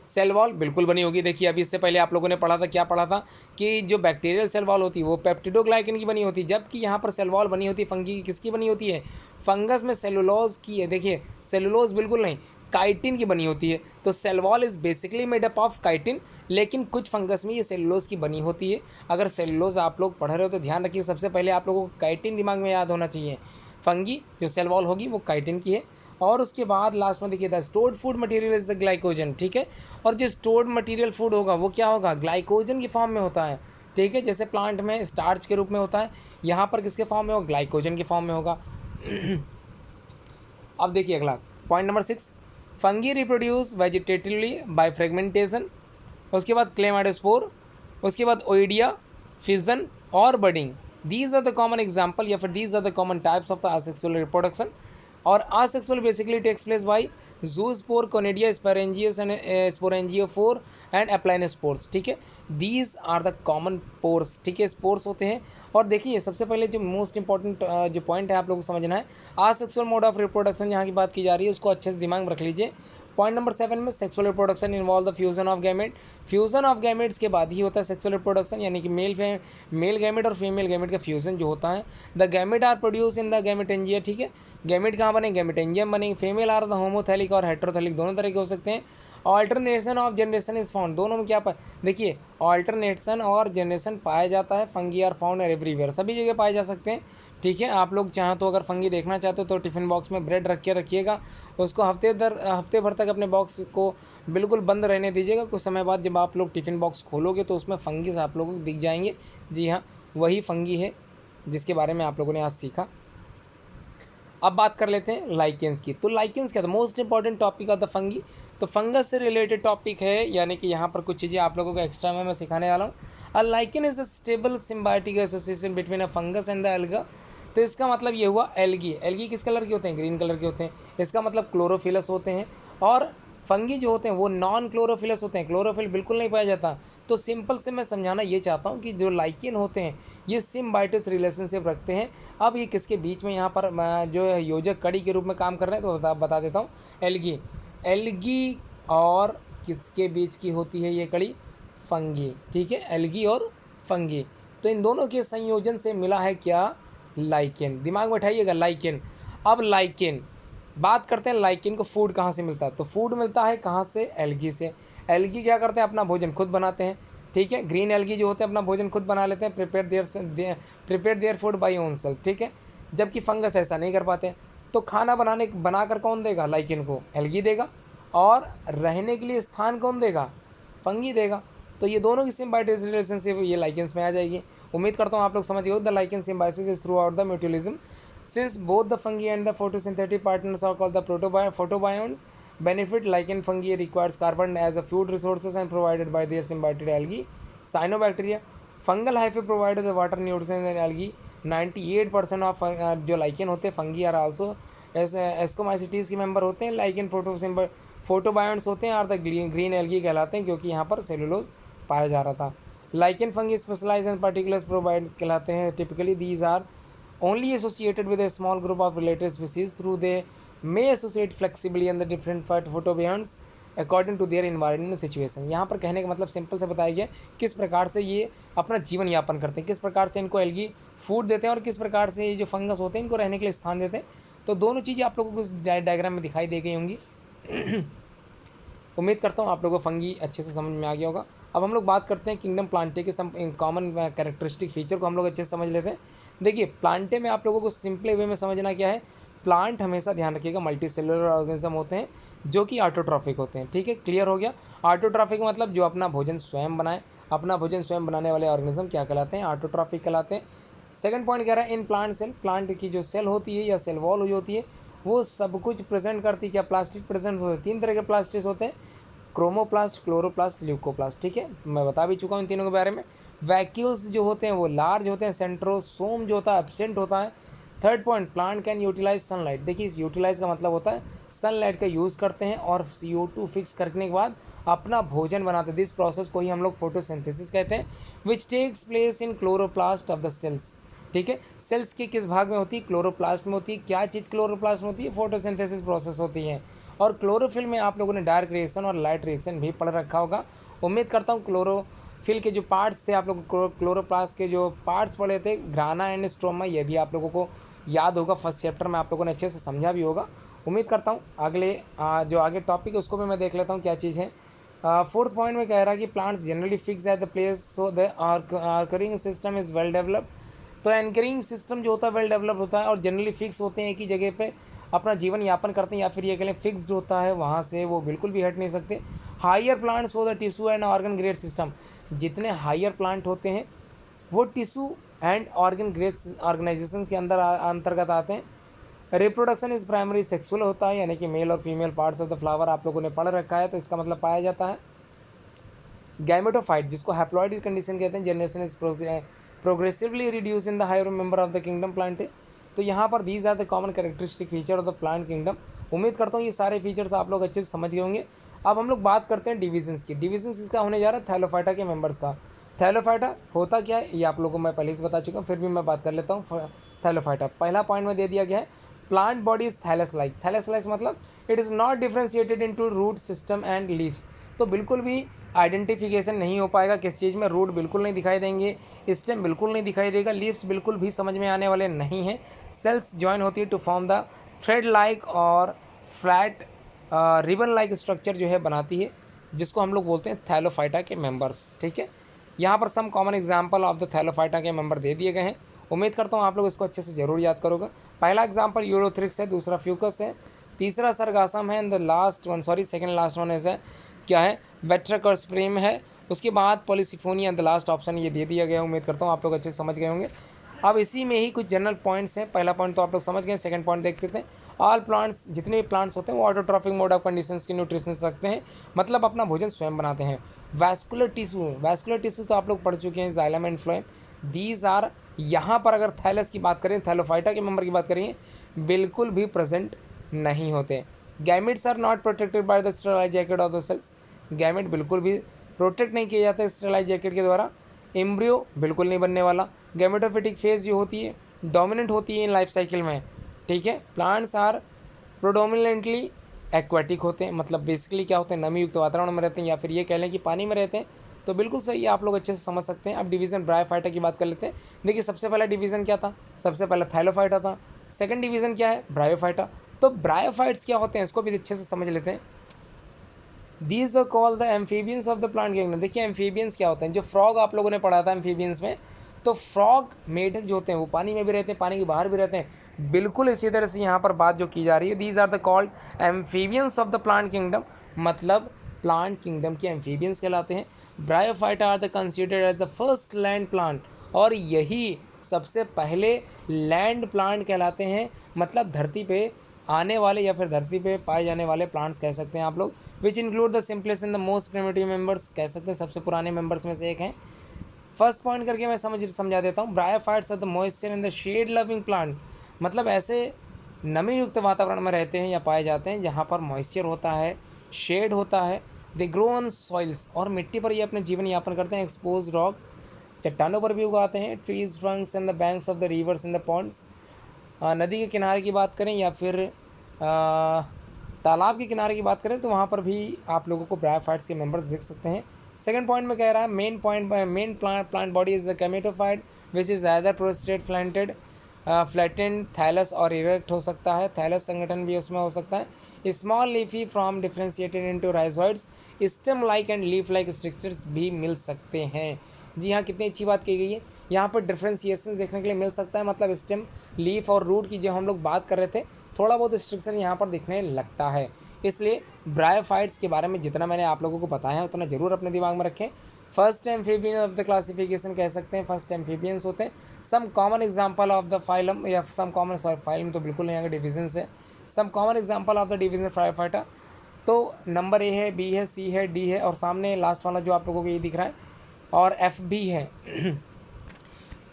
सेल वॉल बिल्कुल बनी होगी। देखिए अभी इससे पहले आप लोगों ने पढ़ा था, क्या पढ़ा था कि जो बैक्टीरियल सेल वॉल होती है वो पेप्टिडोग्लाइकन की बनी होती है, जबकि यहाँ पर सेल वॉल बनी होती है फंगी की, किसकी बनी होती है, फंगस में सेलुलोज की है। देखिए सेलुलोज बिल्कुल नहीं, काइटिन की बनी होती है। तो cell wall is basically made up of chitin, लेकिन कुछ फंगस में ये सेलुलोज की बनी होती है। अगर सेलुलोज आप लोग पढ़ रहे हो तो ध्यान रखिए, सबसे पहले आप लोगों को काइटिन दिमाग में याद होना चाहिए। फंगी जो सेल वॉल होगी वो काइटिन की है। और उसके बाद लास्ट में देखिए the stored food material is the glycogen, ठीक है। और जो स्टोर्ड मटेरियल फूड होगा वो क्या होगा, ग्लाइकोजन की फॉर्म में होता है, ठीक है। जैसे प्लांट में स्टार्च के रूप में होता है, यहाँ पर किसके फॉर्म में होगा, ग्लाइकोजन की फॉर्म में होगा। अब देखिए अगला point number 6, fungi reproduce vegetatively by fragmentation. उसके बाद क्लेमाइडोस्पोर, उसके बाद ओइडिया, फिजन और budding. These are the common example या फिर these are the common types of the asexual reproduction. और asexual basically takes place by zoospore, conidia, sporangius and sporangiophore and aplanospores, ठीक है। These are the common pores, ठीक है, spores होते हैं। और देखिए सबसे पहले जो मोस्ट इंपॉर्टेंट जो पॉइंट है आप लोगों को समझना है, आसेक्सुअल मोड ऑफ रिप्रोडक्शन यहाँ की बात की जा रही है, उसको अच्छे से दिमाग में रख लीजिए। पॉइंट नंबर 7 में sexual reproduction involve the fusion of gamete. Fusion of gametes के बाद ही होता है सेक्सुअल रिप्रोडक्शन, यानी कि मेल गैमेट और फीमेल गैमेट का फ्यूजन जो होता है। The gamete are produce in the gametangia, ठीक है। गैमेट कहाँ बने, गैमेटेंजियम बनेंगे। फीमेल आर द होमोथैलिक और हेट्रोथैलिक, दोनों तरह के हो सकते हैं। Alternation of generation is found, दोनों में क्या देखिए ऑल्टरनेशन और जनरेशन पाया जाता है। फंगी आर फाउंड एवरीवेयर, सभी जगह पाए जा सकते हैं, ठीक है। आप लोग चाहें तो अगर फंगी देखना चाहते हो तो टिफ़िन बॉक्स में ब्रेड रख के रखिएगा, उसको हफ्ते भर तक अपने बॉक्स को बिल्कुल बंद रहने दीजिएगा। कुछ समय बाद जब आप लोग टिफ़िन बॉक्स खोलोगे तो उसमें फंगी आप लोगों को दिख जाएंगे। जी हाँ, वही फंगी है जिसके बारे में आप लोगों ने आज सीखा। अब बात कर लेते हैं लाइकेंस की। तो लाइकेंस क्या था, most important topic of the fungi. तो फंगस से रिलेटेड टॉपिक है, यानी कि यहाँ पर कुछ चीज़ें आप लोगों को एक्स्ट्रा में मैं सिखाने वाला हूँ। A lichen is a stable symbiotic association between a fungus and the alga. तो इसका मतलब ये हुआ एल्गी। एल्गी किस कलर के होते हैं, ग्रीन कलर के होते हैं। इसका मतलब क्लोरोफिलस होते हैं। और फंगी जो होते हैं वो नॉन क्लोरोफिलस होते हैं, क्लोरोफिल बिल्कुल नहीं पाया जाता। तो सिंपल से मैं समझाना ये चाहता हूँ कि जो लाइकेन होते हैं ये सिम्बायोटिक रिलेशनशिप रखते हैं। अब ये किसके बीच में यहाँ पर जो है योजक कड़ी के रूप में काम कर रहे हैं, तो बता देता हूँ। एल्गी और किसके बीच की होती है ये कड़ी, फंगी, ठीक है। एल्गी और फंगी, तो इन दोनों के संयोजन से मिला है क्या, लाइकेन। दिमाग में उठाइएगा लाइकेन। अब लाइकेन बात करते हैं, लाइकेन को फूड कहाँ से मिलता है, तो फूड मिलता है कहाँ से, एल्गी से। एल्गी क्या करते हैं, अपना भोजन खुद बनाते हैं, ठीक है। ग्रीन एल्गी जो होते हैं अपना भोजन खुद बना लेते हैं, prepare their food by own self, ठीक है। जबकि फंगस ऐसा नहीं कर पाते। तो खाना बनाकर कौन देगा, लाइकेन को एल्गी देगा। और रहने के लिए स्थान कौन देगा, फंगी देगा। तो ये दोनों की सिम्बायोटिक रिलेशनशिप ये लाइकेंस में आ जाएगी। उम्मीद करता हूँ आप लोग समझ गए। The lichen symbiosis is throughout the mutualism, since both the fungi and the photosynthetic partners are called the photobions benefit. Lichen fungi requires carbon as a food resources and provided by their symbiotic algae cyanobacteria. Fungal hyphae provide the water nutrients and algae. 98% of जो lichen होते हैं fungi are also ascomycetes के member होते हैं। Lichen फोटोबायोन्स होते हैं और the green algae कहलाते हैं, क्योंकि यहाँ पर सेलुलोज पाया जा रहा था। Lichen fungi specialise and particulars provide कहलाते हैं। Typically these are only associated with a small group of related species through they may associate flexibly in the different photobionts according to their environment situation। यहाँ पर कहने का मतलब simple से बताया गया किस प्रकार से ये अपना जीवन यापन करते हैं, किस प्रकार से इनको एल्गी फूड देते हैं और किस प्रकार से ये जो फंगस होते हैं इनको रहने के लिए स्थान देते हैं। तो दोनों चीज़ें आप लोगों को इस डायग्राम में दिखाई दे गई होंगी। उम्मीद करता हूँ आप लोगों को फंगी अच्छे से समझ में आ गया होगा। अब हम लोग बात करते हैं किंगडम प्लांटे के सम कॉमन कैरेक्टरिस्टिक फीचर को हम लोग अच्छे से समझ लेते हैं। देखिए प्लांटे में आप लोगों को सिंपल वे में समझना क्या है, प्लांट हमेशा ध्यान रखिएगा मल्टी सेलुलर ऑर्गेनिज्म होते हैं जो कि ऑटोट्रॉफिक होते हैं, ठीक है। क्लियर हो गया। ऑटोट्रॉफिक मतलब जो अपना भोजन स्वयं बनाए, अपना भोजन स्वयं बनाने वाले ऑर्गेनिज्म क्या कहलाते हैं, ऑटोट्रॉफिक कहलाते हैं। सेकंड पॉइंट कह रहा है इन प्लांट सेल, प्लांट की जो सेल होती है या सेल वॉल हुई होती है वो सब कुछ प्रेजेंट करती है क्या, प्लास्टिक प्रेजेंट होते हैं। 3 तरह के प्लास्टिक होते हैं, क्रोमोप्लास्ट, क्लोरोप्लास्ट, ल्यूकोप्लास्ट, ठीक है। मैं बता भी चुका हूँ इन तीनों के बारे में। वैक्यूल्स जो होते हैं वो लार्ज होते हैं, सेंट्रोसोम जो होता है एब्सेंट होता है। Third point plant can utilise sunlight. देखिए इस यूटिलाइज का मतलब होता है सनलाइट का यूज़ करते हैं और CO2 फिक्स करने के बाद अपना भोजन बनाते हैं। दिस प्रोसेस को ही हम लोग फोटोसिंथेसिस कहते हैं, which takes place in chloroplast of the cells, ठीक है। सेल्स के किस भाग में होती है, क्लोरोप्लास्ट में होती है। क्या चीज़ क्लोरोप्लास्ट में होती है, फोटोसिंथेसिस प्रोसेस होती है। और क्लोरोफिल में आप लोगों ने डार्क रिएक्शन और लाइट रिएक्शन भी पढ़ रखा होगा। उम्मीद करता हूँ क्लोरोफिल के जो पार्ट्स थे आप लोग क्लोरोप्लास्ट के जो पार्ट्स पढ़े थे, ग्राना एंड स्ट्रोमा, ये भी आप लोगों को याद होगा। फर्स्ट चैप्टर में आप लोगों ने अच्छे से समझा भी होगा। उम्मीद करता हूँ अगले जो आगे टॉपिक है उसको भी मैं देख लेता हूँ क्या चीज़ है। फोर्थ पॉइंट में कह रहा है कि plants generally fix at the place so the anchoring system is well develop. तो एंकरिंग सिस्टम जो होता है वेल डेवलप होता है और जनरली फिक्स होते हैं एक ही जगह पे अपना जीवन यापन करते हैं, या फिर ये कह लें फिक्स्ड होता है, वहाँ से वो बिल्कुल भी हट नहीं सकते। हायर प्लांट्स हो the tissue and organ grade system, जितने हायर प्लांट होते हैं वो tissue and organ grade organisations के अंतर्गत आते हैं। रिप्रोडक्शन इज प्राइमरी सेक्सुअल होता है, यानी कि मेल और female parts of the flower आप लोगों ने पढ़ रखा है, तो इसका मतलब पाया जाता है। गैमेटोफाइट, जिसको हैप्लॉइड कंडीशन कहते हैं, generation is progressively reduce in the higher member of the kingdom plant. तो यहाँ पर these are the common characteristic feature of the plant kingdom. उम्मीद करता हूँ ये सारे फीचर्स आप लोग अच्छे से समझ गए होंगे। अब हम लोग बात करते हैं डिविजन्स की। डिविजन्स इसका होने जा रहा है थैलोफाइटा के मेंबर्स का। थैलोफाइटा होता क्या है ये आप लोगों को मैं पहले से बता चुका हूँ, फिर भी मैं बात कर लेता हूँ। थैलोफाइटा पहला पॉइंट में दे दिया गया है, plant body is thallus like. Thallus like मतलब it is not differentiated into root system and leaves. तो बिल्कुल भी आइडेंटिफिकेशन नहीं हो पाएगा किस चीज़ में, रूट बिल्कुल नहीं दिखाई देंगे, स्टेम बिल्कुल नहीं दिखाई देगा, लीव्स बिल्कुल भी समझ में आने वाले नहीं हैं। सेल्स जॉइन होती है to form the thread like और फ्लैट रिबन लाइक स्ट्रक्चर जो है बनाती है, जिसको हम लोग बोलते हैं थैलोफाइटा के मेंबर्स। ठीक है, यहाँ पर some common example of the Thallophyta के मेंबर दे दिए गए हैं। उम्मीद करता हूँ आप लोग इसको अच्छे से ज़रूर याद करोगे। पहला एग्जाम्पल यूरोथ्रिक्स है, दूसरा फ्यूकस है, तीसरा सरगासम है, and the last one second last one है क्या है, वेट्राकर्स्प्रेम है। उसके बाद पॉलीसिफोनिया, द लास्ट ऑप्शन ये दे दिया गया है। उम्मीद करता हूँ आप लोग अच्छे से समझ गए होंगे। अब इसी में ही कुछ जनरल पॉइंट्स हैं। पहला पॉइंट तो आप लोग समझ गए, सेकंड पॉइंट देखते थे। ऑल प्लांट्स, जितने भी प्लांट्स होते हैं वो ऑटोट्रॉफिक मोड ऑफ कंडीशंस की न्यूट्रिशंस रखते हैं, मतलब अपना भोजन स्वयं बनाते हैं। वैस्कुलर टिश्यू तो आप लोग पढ़ चुके हैं, xylem and phloem. These are, यहाँ पर अगर थैलस की बात करें, थैलोफाइटा के मेंबर की बात करें, बिल्कुल भी प्रेजेंट नहीं होते। Gametes are not protected by the sterilise jacket of the cells. Gamete बिल्कुल भी प्रोटेक्ट नहीं किया जाता स्टेरलाइज जैकेट के द्वारा। एम्ब्रियो बिल्कुल नहीं बनने वाला। गैमेटोफिटिक फेज जो होती है डोमिनेंट होती है इन लाइफ साइकिल में। ठीक है, प्लांट्स आर प्रोडोमिनेंटली एक्वाटिक होते हैं, मतलब बेसिकली क्या होते हैं, नमी युक्त वातावरण में रहते हैं, या फिर ये कह लें कि पानी में रहते हैं। तो बिल्कुल सही है, आप लोग अच्छे से समझ सकते हैं। अब डिवीज़न ब्रायोफाइटा की बात कर लेते हैं। देखिए सबसे पहला डिवीज़न क्या था, सबसे पहला थैलोफाइटा था। सेकंड डिवीज़न क्या है, ब्रायोफाइटा। तो ब्रायोफाइट्स क्या होते हैं इसको भी अच्छे से समझ लेते हैं। These are called the amphibians of the plant kingdom. देखिए एम्फीबियंस क्या होते हैं, जो फ्रॉग आप लोगों ने पढ़ा था एम्फीबियंस में, तो फ्रॉग मेढक जो होते हैं वो पानी में भी रहते हैं, पानी के बाहर भी रहते हैं। बिल्कुल इसी तरह से यहाँ पर बात जो की जा रही है, these are the called amphibians of the plant kingdom, मतलब प्लांट किंगडम के एम्फीबियंस कहलाते हैं। Bryophyta are the considered as the first land plant, और यही सबसे पहले लैंड प्लांट कहलाते हैं, मतलब धरती पे आने वाले या फिर धरती पे पाए जाने वाले प्लांट्स कह सकते हैं आप लोग। Which include the simplest in the most primitive members, कह सकते हैं सबसे पुराने मेंबर्स में से एक हैं। फर्स्ट पॉइंट करके मैं समझा देता हूँ। Bryophytes are the moisture in the shade loving plant, मतलब ऐसे नमी युक्त वातावरण में रहते हैं या पाए जाते हैं जहाँ पर मॉइस्चर होता है, शेड होता है। दे ग्रो ऑन सॉइल्स, और मिट्टी पर ये अपने जीवन यापन करते हैं। एक्सपोज रॉक, चट्टानों पर भी उगाते हैं। Trees trunks and the banks of the rivers in the ponds, नदी के किनारे की बात करें या फिर तालाब के किनारे की बात करें तो वहाँ पर भी आप लोगों को ब्रायोफाइट्स के मेंबर्स देख सकते हैं। सेकंड पॉइंट में कह रहा है main plant body is the gametophyte which is either prostrate flattened thallus और इरेक्ट हो सकता है, थैलस संगठन भी उसमें हो सकता है। Small leafy from differentiated into rhizoids, stem like and leaf like structures भी मिल सकते हैं। जी हाँ, कितनी अच्छी बात की गई है, यहाँ पर डिफ्रेंशिएशन देखने के लिए मिल सकता है, मतलब स्टेम, लीफ और रूट की जो हम लोग बात कर रहे थे, थोड़ा बहुत स्ट्रक्चर यहाँ पर दिखने लगता है। इसलिए ब्रायोफाइट्स के बारे में जितना मैंने आप लोगों को बताया है उतना ज़रूर अपने दिमाग में रखें। First amphibian of the classification कह सकते हैं, फर्स्ट एम्फीबियंस होते हैं। Some common example of the phylum, या सम कॉमन, फाइलम तो बिल्कुल नहीं आएगा, डिवीजन है। Some common example of the division bryophyta, तो नंबर ए है, बी है, सी है, डी है, और सामने लास्ट वाला जो आप लोगों को ये दिख रहा है, और एफ भी है।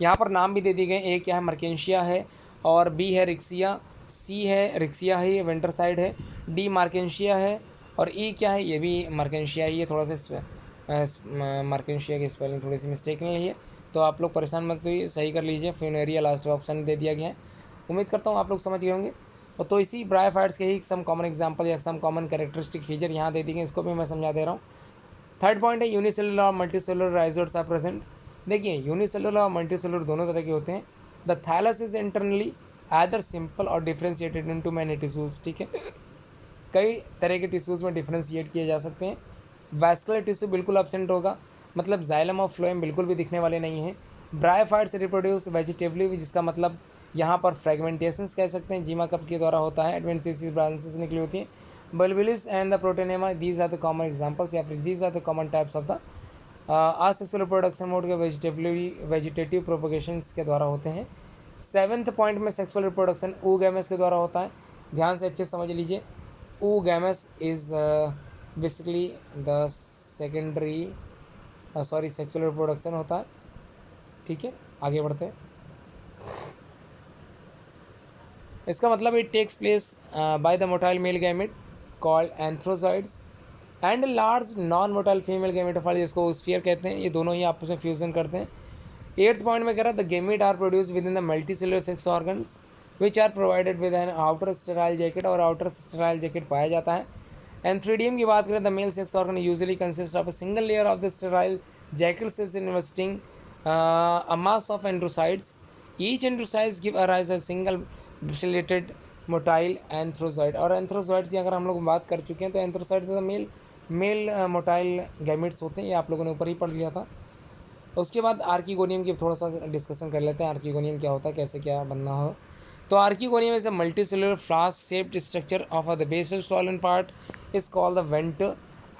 यहाँ पर नाम भी दे दिए गए, ए क्या है, मर्केंशिया है, और बी है रिक्सिया, सी है रिक्सिया है, ये विंटर साइड है, डी मार्केंशिया है, और ई क्या है, ये भी मार्केंशिया ही है। थोड़ा सा मार्केंशिया की स्पेलिंग थोड़ी सी मिस्टेक नहीं है, तो आप लोग परेशान मत होइए, सही कर लीजिए। फ्यूनेरिया लास्ट ऑप्शन दे दिया गया है। उम्मीद करता हूँ आप लोग समझ गए होंगे। और तो इसी ब्रायोफाइट्स के ही सम कॉमन एग्जाम्पल या सम कॉमन कैरेक्टरिस्टिक फीचर यहाँ दे दिए गए, इसको भी मैं समझा दे रहा हूँ। थर्ड पॉइंट है यूनिसेलुलर और मल्टीसेलुलर राइजोइड्स आर प्रेजेंट। देखिए यूनिसेलुलर और मल्टीसेलुलर दोनों तरह के होते हैं। The thallus is internally either simple और डिफ्रेंशिएटेड इनटू मैनी टिश्यूज़, ठीक है, कई तरह के टिश्यूज़ में डिफ्रेंशिएट किए जा सकते हैं। वैस्कुलर टिश्यू बिल्कुल एब्सेंट होगा, मतलब जाइलम और फ्लोएम बिल्कुल भी दिखने वाले नहीं हैं। ब्रायोफाइट्स रिप्रोड्यूस वेजिटेबली, जिसका मतलब यहाँ पर फ्रेगमेंटेशंस कह सकते हैं, जीमा कप के द्वारा होता है, एडवेंसिस ब्रांचेस निकली होती हैं। Bulbils and the protonema, these are the common examples, या फिर these are the common types of the asexual reproduction mode के वेजिटेटिव प्रोपोगेशंस के द्वारा होते हैं। 7th पॉइंट में सेक्सुअल रिप्रोडक्शन oogamous के द्वारा होता है। ध्यान से अच्छे समझ लीजिए, oogamous is basically the secondary sexual reproduction होता है, ठीक है। आगे बढ़ते हैं। इसका मतलब it takes place by the motile male gamete called antherozoids and large non motile female gametophyte, जिसको स्फीयर कहते हैं। ये दोनों ही आपस में फ्यूजन करते हैं। 8th पॉइंट में कह रहा है the gamete are produce within the multicellular sex organs which are provided with an outer sterile jacket, और आउटर स्टेराइल जैकेट पाया जाता है। एंथ्रीडियम की बात करें, the male sex organ usually consist of a single layer of the sterile jacket cells investing a mass of androcytes. Each androcytes give arise a single related motile anthrozoid, और antherozoid की अगर हम लोग बात कर चुके हैं तो एंथ्रोसाइड मेल मोटाइल गैमेट्स होते हैं, ये आप लोगों ने ऊपर ही पढ़ लिया था। उसके बाद आर्किगोनियम की थोड़ा सा डिस्कशन कर लेते हैं, आर्किगोनियम क्या होता है, कैसे क्या बनना हो। तो archegonium is a multicellular flask shaped structure of the basal swollen part is called the vent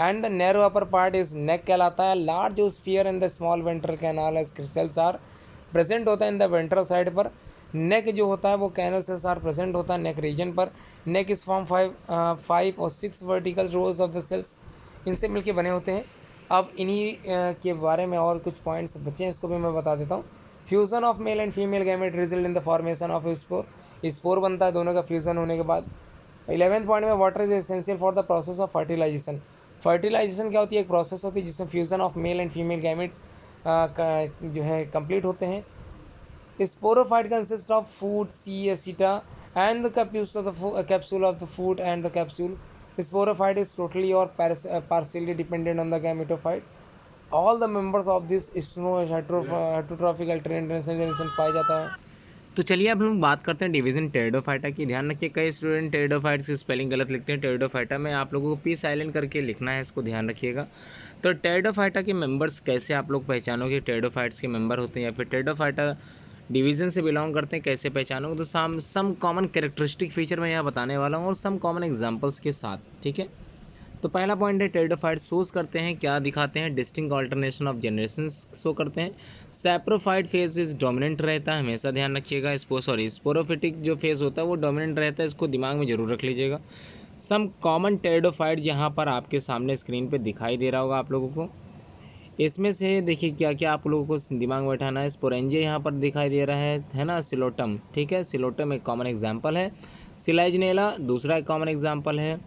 and the narrow upper part is neck कहलाता है। Large sphere and the small ventral canal as cells are present होता है in the ventral side पर। नेक जो होता है वो canal sales are present होता है नेक रीजन पर। नेक इस फॉर्म 5 और 6 vertical rows of the cells, इनसे मिलके बने होते हैं। अब इन्हीं के बारे में और कुछ पॉइंट्स बचे हैं, इसको भी मैं बता देता हूँ। Fusion of male and female gamete result in the formation of spore, spore बनता है दोनों का फ्यूज़न होने के बाद। 11th पॉइंट में water is essential for the process of fertilization. Fertilization क्या होती है, एक प्रोसेस होती है जिसमें fusion of male and female gamete जो है कंप्लीट होते हैं। Sporophyte consist of foot seta and the capsule of the foot and the capsule. Sporophyte is totally और partially dependent on the gametophyte. All the members of this show heterotrophic alternation पाया जाता है। तो चलिए अब हम बात करते हैं डिवीज़न टेरिडोफाइटा की। ध्यान रखिए, कई स्टूडेंट टेरिडोफाइट्स की स्पेलिंग गलत लिखते हैं। टेरिडोफाइटा में आप लोगों को पी साइलेंट करके लिखना है, इसको ध्यान रखिएगा। तो टेरिडोफाइटा के मेंबर्स कैसे आप लोग पहचानोगे, टेरिडोफाइट्स के मेंबर होते हैं या फिर टेरिडोफाइटा डिवीज़न से बिलोंग करते हैं, कैसे पहचानोगे? तो सम कॉमन कैरेक्टरिस्टिक फीचर मैं यहाँ बताने वाला हूँ और सम कॉमन एग्जाम्पल्स के साथ, ठीक है। तो पहला पॉइंट है, टेरिडोफाइट शोज करते हैं, क्या दिखाते हैं, distinct alternation of generations show करते हैं। सैप्रोफाइट फेज इज डोमिनेंट रहता है, हमेशा ध्यान रखिएगा। स्पोरोफिटिक जो फेज होता है वो डोमिनेंट रहता है, इसको दिमाग में जरूर रख लीजिएगा। सम कॉमन टेरिडोफाइट यहाँ पर आपके सामने स्क्रीन पे दिखाई दे रहा होगा आप लोगों को। इसमें से देखिए क्या क्या आप लोगों को दिमाग में बैठाना है। स्पोरेंजिया यहाँ पर दिखाई दे रहा है ना, सिलोटम, ठीक है, सिलोटम एक कॉमन एग्जाम्पल है। सिलाइजनेला दूसरा एक कॉमन एग्जाम्पल है।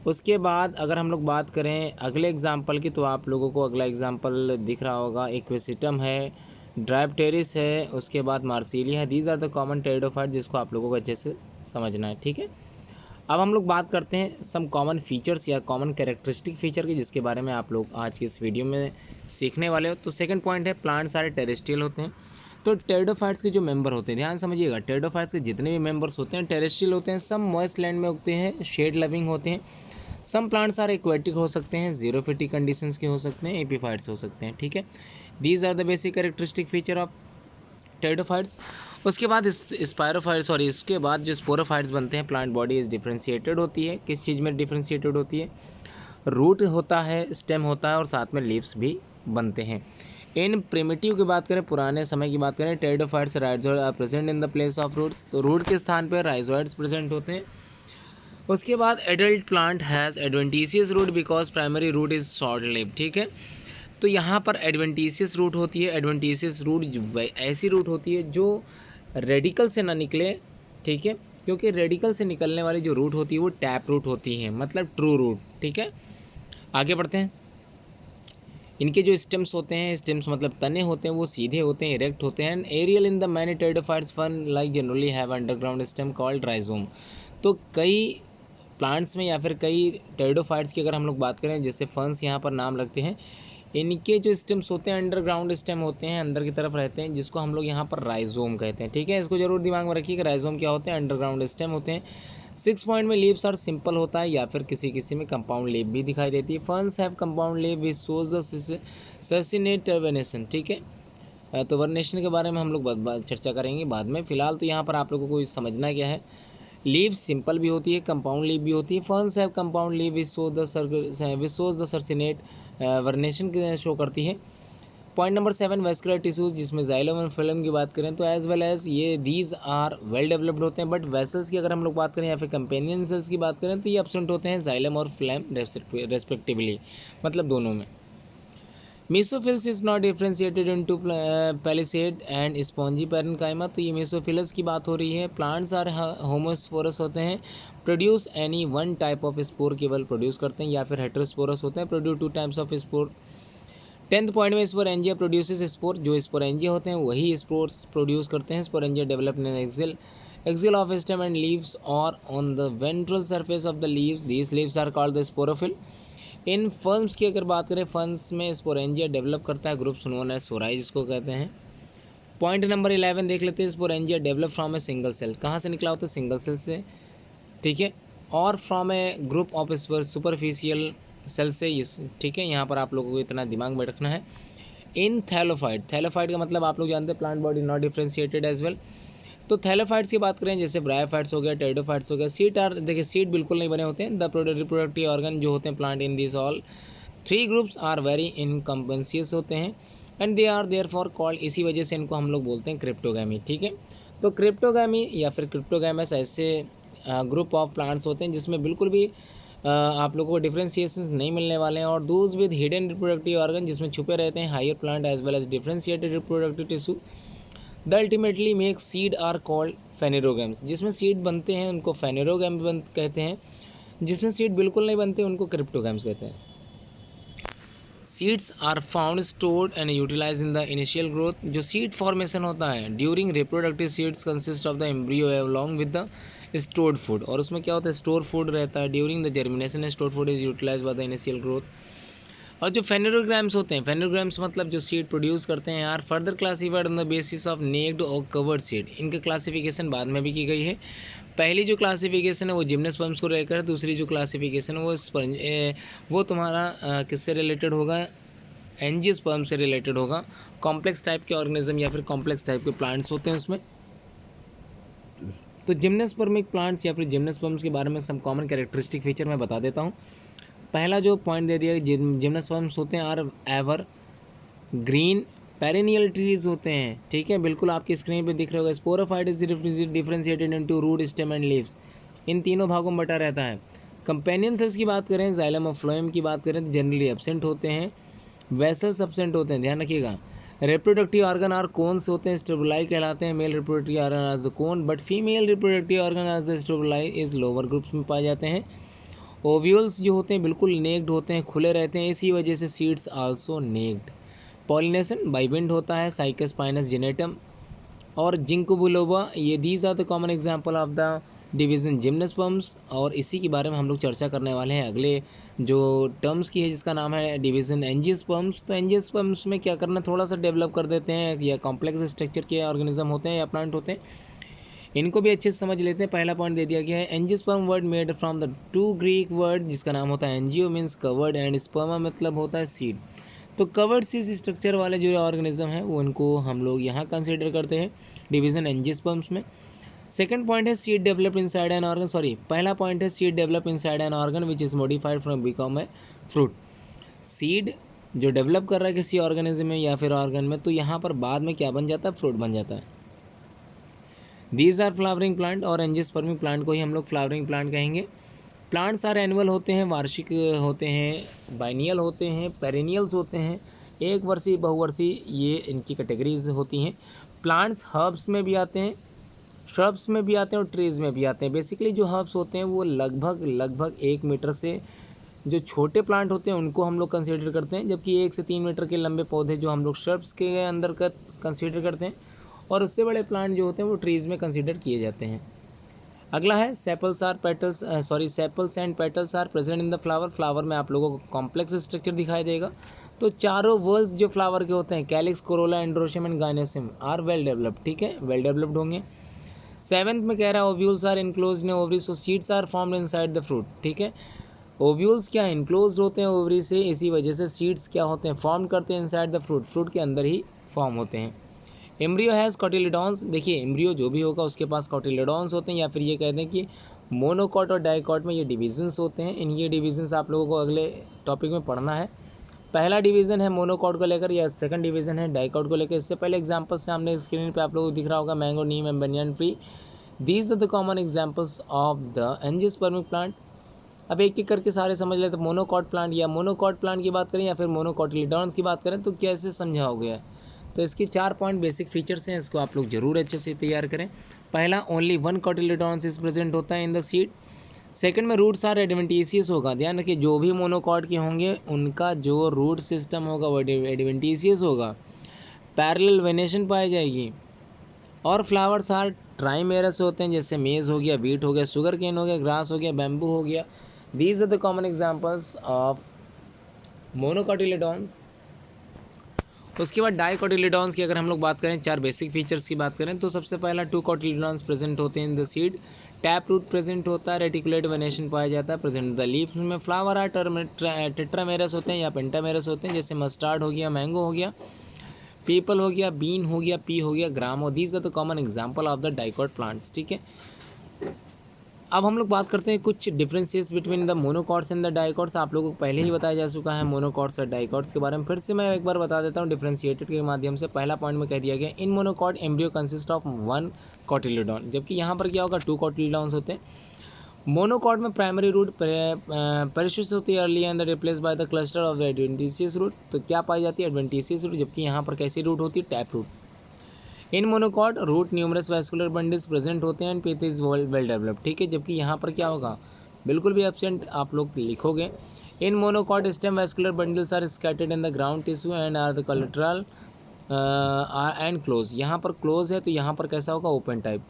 उसके बाद अगर हम लोग बात करें अगले एग्जाम्पल की, तो आप लोगों को अगला एग्जाम्पल दिख रहा होगा, इक्वेसिटम है, ड्राइप्टेरिस है, उसके बाद मार्सिलिया है। These are the common pteridophyte, जिसको आप लोगों को अच्छे से समझना है, ठीक है। अब हम लोग बात करते हैं सम कॉमन फीचर्स या कॉमन कैरेक्टरिस्टिक फीचर की, जिसके बारे में आप लोग आज की इस वीडियो में सीखने वाले हो। तो सेकंड पॉइंट है, प्लांट सारे टेरेस्ट्रियल होते हैं। तो टेरिडोफाइट्स के जो मेंबर होते हैं, ध्यान समझिएगा, टेरिडोफाइट्स के जितने भी मेंबर्स होते हैं टेरेस्ट्रियल होते हैं। सम मॉइस्ट लैंड में उगते हैं, शेड लविंग होते हैं। सम प्लांट्स आर एक्वेटिक हो सकते हैं, जीरोफिटिक कंडीशंस के हो सकते हैं, एपीफाइट्स हो सकते हैं, ठीक है। These are the basic characteristic feature of pteridophytes. उसके बाद इसके बाद जो स्पोरोफाइट्स बनते हैं, प्लांट बॉडी इज डिफ्रेंशिएटेड होती है। किस चीज़ में डिफ्रेंशिएटेड होती है? रूट होता है, स्टेम होता है और साथ में लीव्स भी बनते हैं। इन प्रिमिटिव की बात करें, पुराने समय की बात करें, pteridophytes rhizoid are present in the place of roots. तो रूट के स्थान पर राइजोइड्स प्रेजेंट होते हैं। उसके बाद adult plant has adventitious root because primary root is short live, ठीक है। तो यहाँ पर एडवेंटिशियस रूट होती है। एडवेंटिशियस रूट ऐसी रूट होती है जो रेडिकल से ना निकले, ठीक है, क्योंकि रेडिकल से निकलने वाली जो रूट होती है वो टैप रूट होती है, मतलब ट्रू रूट, ठीक है। आगे बढ़ते हैं। इनके जो स्टेम्स होते हैं, स्टेम्स मतलब तने होते हैं, वो सीधे होते हैं, इरेक्ट होते हैं। Aerial in the many pteridophytes fern like generally have underground stem called rhizome. तो कई प्लांट्स में या फिर कई टेरिडोफाइट्स की अगर हम लोग बात करें, जैसे फंस यहाँ पर नाम रखते हैं, इनके जो स्टेम्स होते हैं अंडरग्राउंड स्टेम होते हैं, अंदर की तरफ रहते हैं, जिसको हम लोग यहाँ पर राइजोम कहते हैं। ठीक है, इसको जरूर दिमाग में रखिए कि राइजोम क्या होते हैं, अंडरग्राउंड स्टेम होते हैं। 6 पॉइंट में लीव्स आर सिंपल होता है या फिर किसी किसी में कंपाउंड लीव भी दिखाई देती है। Ferns have compound leave which shows the circinate venation. ठीक है, तो वर्नेशन के बारे में हम लोग चर्चा करेंगे बाद में। फिलहाल तो यहाँ पर आप लोगों को समझना क्या है, लीव सिंपल भी होती है, कंपाउंड लीव भी होती है। Ferns have compound leave which shows the circinate vernation show करती है। पॉइंट नंबर 7 वेस्कुलर टिश्यूज, जिसमें जाइलम और फिल्म की बात करें तो एज वेल एज ये दीज आर वेल डेवलप्ड होते हैं, बट वेसल्स की अगर हम लोग बात करें या फिर कंपेनियन सेल्स की बात करें तो ये एब्सेंट होते हैं जाइलम और फ्लैम रेस्पेक्टिवली, मतलब दोनों में। Mesophylls is not differentiated into palisade and spongy parenchyma, तो ये मेसोफिलस की बात हो रही है। प्लांट्स आर होमोस्पोरस होते हैं, produce any one type of spore केवल प्रोड्यूस करते हैं, या फिर हेटेरोस्पोरस होते हैं, produce 2 types of spore. 10th point में स्पोरेंजिया प्रोड्यूसेस स्पोर, जो स्पोरेंजिया होते हैं वही स्पोर्स प्रोड्यूस करते हैं। Sporangia develop in axil of stem and leaves और on the ventral surface of the leaves, these leaves are called the sporophyll. इन ferns की अगर बात करें, फर्म्स में स्पोरेंजिया डेवलप करता है, ग्रुप्स नोन एज सोराई जिसको कहते हैं। पॉइंट नंबर 11 देख लेते हैं, sporangia develop from a single cell, कहाँ से निकला होता है, सिंगल सेल से। ठीक है, और from a group of superficial cell से। ठीक है, यहाँ पर आप लोगों को इतना दिमाग में रखना है। इन थैलोफाइट, थैलोफाइट का मतलब आप लोग जानते हैं plant body not differentiated as well. तो थैलोफाइट्स की बात करें, जैसे ब्रायोफाइट्स हो गया, टेरिडोफाइट्स हो गया। सीट आर, देखिए सीट बिल्कुल नहीं बने होते हैं। द रिप्रोडक्टिव ऑर्गन जो होते हैं plant in this all 3 groups are very inconspicuous होते हैं and they are therefore called, इसी वजह से इनको हम लोग बोलते हैं क्रिप्टोगैमी। ठीक है, तो क्रिप्टोगैमी या फिर क्रिप्टोगैमस ऐसे ग्रुप ऑफ प्लांट्स होते हैं जिसमें बिल्कुल भी आप लोगों को डिफ्रेंशिएशन नहीं मिलने वाले हैं। और those with hidden reproductive organ, जिसमें छुपे रहते हैं higher plant as well as differentiated reproductive tissue, the ultimately make seed are called phanerogams, जिसमें सीड बनते हैं उनको फेनेरोगैम कहते हैं, जिसमें सीड बिल्कुल नहीं बनते उनको क्रिप्टोगैम्स कहते हैं। Seeds are found stored and utilise in the initial growth, जो सीड फॉर्मेशन होता है during reproductive seeds consist of the embryo along with the stored food, और उसमें क्या होता है, स्टोर फूड रहता है। During the germination store food is utilise by the initial growth. और जो फेनेरोग्राम्स होते हैं, फेनेरोग्राम्स मतलब जो सीड प्रोड्यूस करते हैं, are further classified on the basis of naked और कवर्ड सीड, इनका क्लासिफिकेशन बाद में भी की गई है। पहली जो क्लासिफिकेशन है वो जिम्नोस्पर्म्स को लेकर है, दूसरी जो क्लासिफिकेशन है वो तुम्हारा किससे रिलेटेड होगा, एंजियोस्पर्म से रिलेटेड होगा। कॉम्प्लेक्स टाइप के ऑर्गेनिज्म या फिर कॉम्प्लेक्स टाइप के प्लांट्स होते हैं उसमें। तो जिम्नोस्पर्मिक प्लांट्स या फिर जिम्नोस्पर्म्स के बारे में सब कॉमन कैरेक्टरिस्टिक फीचर मैं बता देता हूँ। पहला जो पॉइंट दे दिया, जिम्नोस्पर्म्स होते हैं are evergreen perennial trees होते हैं। ठीक है, बिल्कुल आपकी स्क्रीन पे दिख रहा होगा। Sporophyte is differentiated into root, stem and leaves, इन तीनों भागों में बटा रहता है। कंपेनियन सेल्स की बात करें, जाइलम और फ्लोएम की बात करें तो जनरली एब्सेंट होते हैं, वेसल्स एब्सेंट होते हैं, ध्यान रखिएगा। रिप्रोडक्टिव ऑर्गन आर कोन्स होते हैं, स्ट्रोबुलाई कहलाते हैं। Male reproductive organ as the cone, but female reproductive organ as the strobili is lower groups में पाए जाते हैं। ओव्यूल्स जो होते हैं बिल्कुल नेक्ड होते हैं, खुले रहते हैं, इसी वजह से seeds also naked. Pollination by wind होता है, साइकस पाइनस जेनेटम और जिंको बिलोबा, ये these are the common example of the division gymnosperms. और इसी के बारे में हम लोग चर्चा करने वाले हैं अगले जो टर्म्स की है, जिसका नाम है डिवीजन एंजियोस्पर्म्स। तो एंजियोस्पर्म्स में क्या करना, थोड़ा सा डेवलप कर देते हैं, या कॉम्प्लेक्स स्ट्रक्चर के ऑर्गेनिज्म होते हैं या प्लांट होते हैं, इनको भी अच्छे से समझ लेते हैं। पहला पॉइंट दे दिया गया है, angiosperm word made from the 2 Greek word, जिसका नाम होता है angio means covered and sperma मतलब होता है सीड। तो कवर्ड सीड स्ट्रक्चर वाले जो ऑर्गेनिज्म हैं वो उनको हम लोग यहाँ कंसिडर करते हैं डिवीजन एंजियोस्पर्म्स में। सेकंड पॉइंट है seed develop inside an organ, पहला पॉइंट है seed develop inside an organ which is modified from become a fruit. Seed जो डेवलप कर रहा है किसी ऑर्गेनिज्म में या फिर ऑर्गन में, तो यहाँ पर बाद में क्या बन जाता है, फ्रूट बन जाता है। दीज आर फ्लावरिंग प्लांट, और एंजियोस्पर्मिक प्लांट को ही हम लोग फ्लावरिंग प्लांट कहेंगे। प्लांट्स आर एनुअल होते हैं, वार्षिक होते हैं, बाइनियल होते हैं, पेरेनियल्स होते हैं, एक वर्षीय, बहुवर्षीय, ये इनकी कैटेगरीज होती हैं। प्लांट्स हर्ब्स में भी आते हैं, श्रब्स में भी आते हैं और ट्रीज़ में भी आते हैं। बेसिकली जो हर्ब्स होते हैं वो लगभग 1 मीटर से जो छोटे प्लांट होते हैं उनको हम लोग कंसीडर करते हैं, जबकि 1 से 3 मीटर के लंबे पौधे जो हम लोग श्रब्स के अंदर का कंसीडर करते हैं, और उससे बड़े प्लांट जो होते हैं वो ट्रीज़ में कंसीडर किए जाते हैं। अगला है sepals and petals are present in the flower. Flower में आप लोगों को कॉम्प्लेक्स स्ट्रक्चर दिखाई देगा, तो चारों वर्ल्स जो फ्लावर के होते हैं, calyx, corolla, androecium and gynoecium, are well developed, ठीक है, वेल डेवलप्ड होंगे। सेवन्थ में कह रहा है ovules are enclose in ovary, so seeds are formed inside the fruit, ठीक है। ओव्यूल्स क्या इनक्लोज होते हैं ओवरी से, इसी वजह से सीड्स क्या होते हैं, फॉर्म करते हैं इनसाइड द फ्रूट, फ्रूट के अंदर ही फॉर्म होते हैं। एम्ब्रियो हैज़ कॉटिलिडॉन्स, देखिए एम्ब्रियो जो भी होगा उसके पास कॉटिलिडॉन्स होते हैं, या फिर ये कहते हैं कि मोनोकॉट और डाइकॉट में ये डिविजन्स होते हैं। इन ये डिविजन्स आप लोगों को अगले टॉपिक में पढ़ना है। पहला डिवीज़न है मोनोकॉट को लेकर, या सेकंड डिवीज़न है डाइकॉट को लेकर। इससे पहले एग्जांपल सामने स्क्रीन पे आप लोगों को दिख रहा होगा, mango, neem and banyan tree, these are the common examples of the angiospermic plant. अब एक एक करके सारे समझ लेते हैं। मोनोकॉट प्लांट या मोनोकॉट प्लांट की बात करें या फिर मोनोकॉटिलिडॉन्स की बात करें तो कैसे समझाओगे। तो इसके 4 पॉइंट बेसिक फीचर्स हैं, इसको आप लोग जरूर अच्छे से तैयार करें। पहला, only one cotyledons is present होता है इन द सीड। सेकंड में रूट्स आर एडवेंटिशियस होगा, ध्यान रखिए जो भी मोनोकॉट के होंगे उनका जो रूट सिस्टम होगा वो एडवेंटिशियस होगा, पैरेलल वेनेशन पाई जाएगी। और फ्लावर्स आर ट्राइमेरस होते हैं, जैसे मेज़ हो गया, वीट हो गया, शुगर केन हो गया, ग्रास हो गया, बैम्बू हो गया। These are the common examples of monocotyledons. उसके बाद डाइकॉटिलिडॉन्स की अगर हम लोग बात करें, 4 बेसिक फीचर्स की बात करें तो सबसे पहला 2 कॉटिलिडॉन्स प्रेजेंट होते हैं in the seed. Tap root present होता है, रेटिकुलेट वेनेशन पाया जाता है प्रेजेंट द लीफ में। फ्लावर आर टेट्रामेरस होते हैं या पेंटामेरस होते हैं, जैसे मस्टार्ड हो गया, मैंगो हो गया, पीपल हो गया, बीन हो गया, पी हो गया, ग्राम हो। These are the common example of the dicot plants, ठीक है। अब हम लोग बात करते हैं कुछ differences between the monocots and the dicots. आप लोगों को पहले ही बताया जा चुका है मोनोकॉट्स और डाइकॉट्स के बारे में, फिर से मैं एक बार बता देता हूँ डिफरेंशिएटेड के माध्यम से। पहला पॉइंट में कह दिया गया, in monocot embryo consist of 1 cotyledon, जबकि यहाँ पर क्या होगा 2 कॉटिलिडॉन्स होते हैं। मोनोकॉट में प्राइमरी रूट पेरिशियस होती है early and replace by the cluster of the adventitious root. तो क्या पाई जाती है एडवेंटिशियस रूट, जबकि यहाँ पर कैसी रूट होती है tap root. In monocot root numerous vascular bundles present होते हैं and pith is well developed, ठीक है, जबकि यहाँ पर क्या होगा बिल्कुल भी एब्सेंट आप लोग लिखोगे। In monocot stem vascular bundles are scattered in the ground tissue and are the collateral and close. यहाँ पर क्लोज है तो यहाँ पर कैसा होगा ओपन टाइप।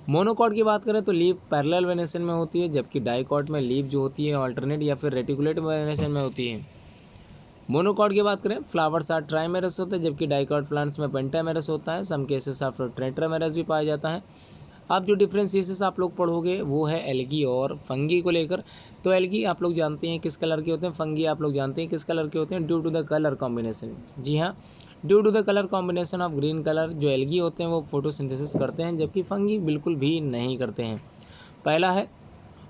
मोनोकॉट की बात करें तो लीफ पैरेलल वेनेशन में होती है, जबकि डाइकॉट में लीफ जो होती है अल्टरनेट या फिर रेटिकुलेट वेनेशन में होती है। मोनोकॉट की बात करें, फ्लावर्स आर ट्राइमेरस होते हैं, जबकि डाइकॉट प्लांट्स में पेंटामेरस होता है, सम केसेस ऑफ टेट्रामेरस भी पाया जाता है। अब जो डिफरेंशिएशंस आप लोग पढ़ोगे वो है एल्गी और फंगी को लेकर। तो एल्गी आप लोग जानते हैं किस कलर के होते हैं, फंगी आप लोग जानते हैं किस कलर के होते हैं, due to the colour combination. जी हाँ, due to the colour combination of green colour जो एल्गी होते हैं वो फोटोसिंथेसिस करते हैं, जबकि फंगी बिल्कुल भी नहीं करते हैं। पहला है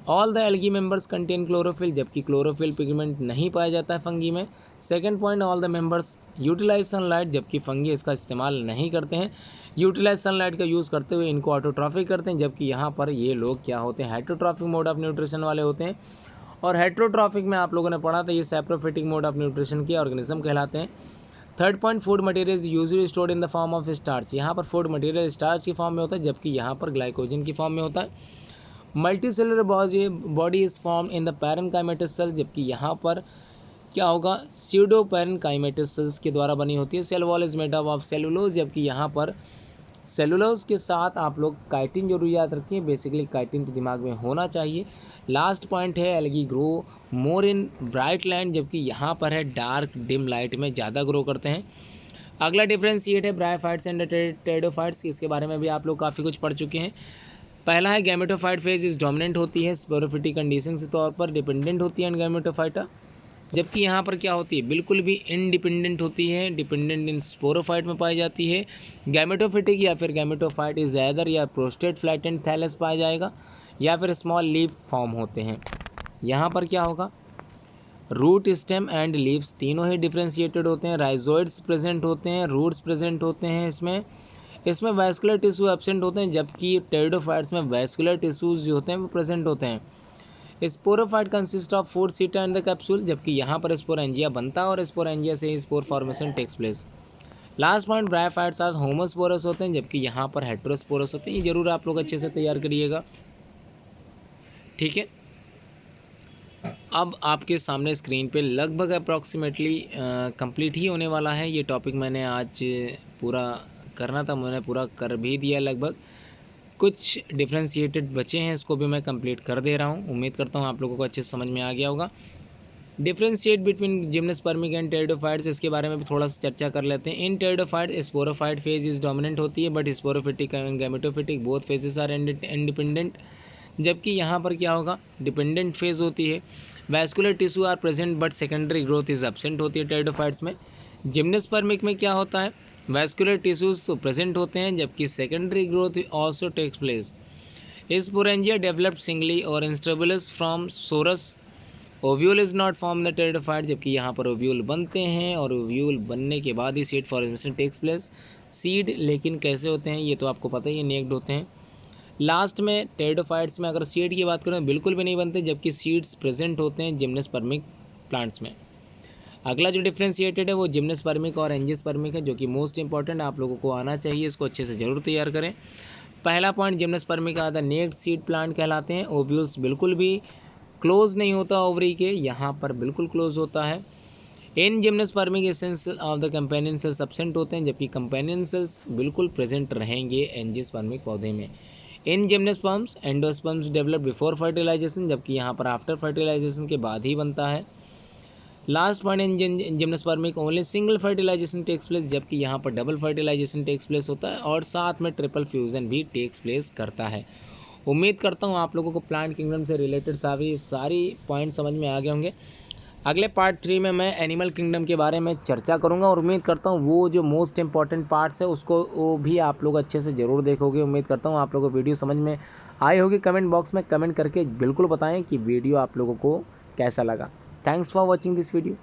all the algae members contain chlorophyll, जबकि क्लोरोफिल पिगमेंट नहीं पाया जाता है फंगी में। Second point, all the members utilise sunlight, जबकि फंगी इसका इस्तेमाल नहीं करते हैं। यूटिलाइज सनलाइट का यूज़ करते हुए इनको ऑटोट्रॉफिक करते हैं, जबकि यहाँ पर ये लोग क्या होते हैं हेट्रोट्रॉफिक मोड ऑफ न्यूट्रिशन वाले होते हैं। और हेट्रोट्रॉफिक में आप लोगों ने पढ़ा था ये सैप्रोफिटिक मोड ऑफ न्यूट्रिशन के ऑर्गेनिज्म कहलाते हैं। Third point, food material usually stored in the form of starch. यहाँ पर फूड मटेरियल स्टार्च की फॉर्म में होता है, जबकि यहाँ पर ग्लाइकोजन की फॉर्म में होता है। Multicellular body is form in the parenchymatous cell, जबकि यहाँ पर क्या होगा स्यूडो पैरेनकाइमेटस सेल्स के द्वारा बनी होती है। Cell wall is made up of cellulose, जबकि यहाँ पर सेलुलोज के साथ आप लोग काइटिन जरूर याद रखिए, बेसिकली काइटिन तो दिमाग में होना चाहिए। लास्ट पॉइंट है एल्गी ग्रो मोर इन ब्राइट लाइट, जबकि यहाँ पर है डार्क डिम लाइट में ज़्यादा ग्रो करते हैं। अगला डिफरेंशिएट है ब्रायोफाइट्स एंड टेरिडोफाइट्स, इसके बारे में भी आप लोग काफ़ी कुछ पढ़ चुके हैं। पहला है गैमेटोफाइट फेज इज डोमिनेंट होती है स्पोरोफिटिक कंडीशन के तौर पर, डिपेंडेंट होती है गैमेटोफाइटा, जबकि यहाँ पर क्या होती है बिल्कुल भी इंडिपेंडेंट होती है, डिपेंडेंट इन स्पोरोफाइट में पाई जाती है। गैमेटोफिटिक या फिर गैमेटोफाइट इज एदर या प्रोस्टेट फ्लैटेंड थैलस पाया जाएगा या फिर स्मॉल लीफ फॉर्म होते हैं। यहाँ पर क्या होगा रूट स्टेम एंड लीव्स तीनों ही डिफ्रेंशिएटेड होते हैं। राइजोइड्स प्रेजेंट होते हैं, रूट्स प्रेजेंट होते हैं, इसमें वैस्कुलर टिश्यू एब्सेंट होते हैं, जबकि टेरिडोफाइट्स में वैस्कुलर टिश्यूज जो होते हैं वो प्रेजेंट होते हैं। स्पोरोफाइट कंसिस्ट ऑफ 4 सीटा एंड द कैप्सूल, जबकि यहाँ पर स्पोरेंजिया बनता है और स्पोरेंजिया से ही spore formation takes place. Last point, bryophytes are homosporous होते हैं, जबकि यहाँ पर हेट्रोस्पोरस होते हैं। ये जरूर आप लोग अच्छे से तैयार करिएगा, ठीक है। अब आपके सामने स्क्रीन पे लगभग अप्रॉक्सीमेटली कंप्लीट ही होने वाला है ये टॉपिक। मैंने आज पूरा करना था, मैंने पूरा कर भी दिया लगभग। कुछ डिफ्रेंशिएटेड बचे हैं, इसको भी मैं कंप्लीट कर दे रहा हूँ। उम्मीद करता हूँ आप लोगों को अच्छे से समझ में आ गया होगा। डिफ्रेंशिएट बिटवीन जिम्नोस्पर्मिक एंड टेरिडोफाइट्स, इसके बारे में भी थोड़ा सा चर्चा कर लेते हैं। In pteridophyte sporophyte phase is dominant होती है, but sporophytic and gametophytic both phases are independent, जबकि यहाँ पर क्या होगा, डिपेंडेंट फेज होती है। Vascular tissue are present but secondary growth is absent होती है टेरिडोफाइट्स में। जिम्नोस्पर्मिक में क्या होता है, वैस्कुलर टिश्यूज तो प्रेजेंट होते हैं, जबकि secondary growth also takes place. Sporangia developed singly और instabulous from sorus. Ovule is not form the pteridophyte, जबकि यहाँ पर ओव्यूल बनते हैं और ओव्यूल बनने के बाद ही seed formation takes place. Seed लेकिन कैसे होते हैं ये तो आपको पता ही है, नेक्ड होते हैं। लास्ट में टेरिडोफाइट्स में अगर सीड की बात करें बिल्कुल भी नहीं बनते, जबकि सीड्स प्रेजेंट होते हैं जिम्नोस्पर्मिक प्लांट्स में। अगला जो डिफ्रेंशिएटेड है वो जिम्नोस्पर्मिक और एंजियोस्पर्मिक है, जो कि मोस्ट इंपॉर्टेंट आप लोगों को आना चाहिए, इसको अच्छे से ज़रूर तैयार करें। पहला पॉइंट, जिम्नोस्पर्मिक का था नेक्ड सीड प्लांट कहलाते हैं। ओव्यूल्स बिल्कुल भी क्लोज नहीं होता ओवरी के, यहाँ पर बिल्कुल क्लोज होता है। In gymnospermic essence of the companion cells absent होते हैं, जबकि कंपेनियन सेल्स बिल्कुल प्रेजेंट रहेंगे एंजियोस्पर्मिक पौधे में। In gymnosperms endosperms develop before fertilization, जबकि यहाँ पर आफ्टर फर्टिलाइजेशन के बाद ही बनता है। Last point, in gymnospermic only single fertilization takes place, जबकि यहाँ पर डबल फर्टिलाइजेशन टेक्स प्लेस होता है और साथ में ट्रिपल फ्यूजन भी टेक्स प्लेस करता है। उम्मीद करता हूँ आप लोगों को प्लांट किंगडम से रिलेटेड सारी पॉइंट समझ में आ गए होंगे। अगले पार्ट 3 में मैं एनिमल किंगडम के बारे में चर्चा करूँगा और उम्मीद करता हूँ वो जो मोस्ट इंपॉर्टेंट पार्ट्स है उसको वो भी आप लोग अच्छे से ज़रूर देखोगे। उम्मीद करता हूँ आप लोगों को वीडियो समझ में आई होगी। कमेंट बॉक्स में कमेंट करके बिल्कुल बताएं कि वीडियो आप लोगों को कैसा लगा। Thanks for watching this video.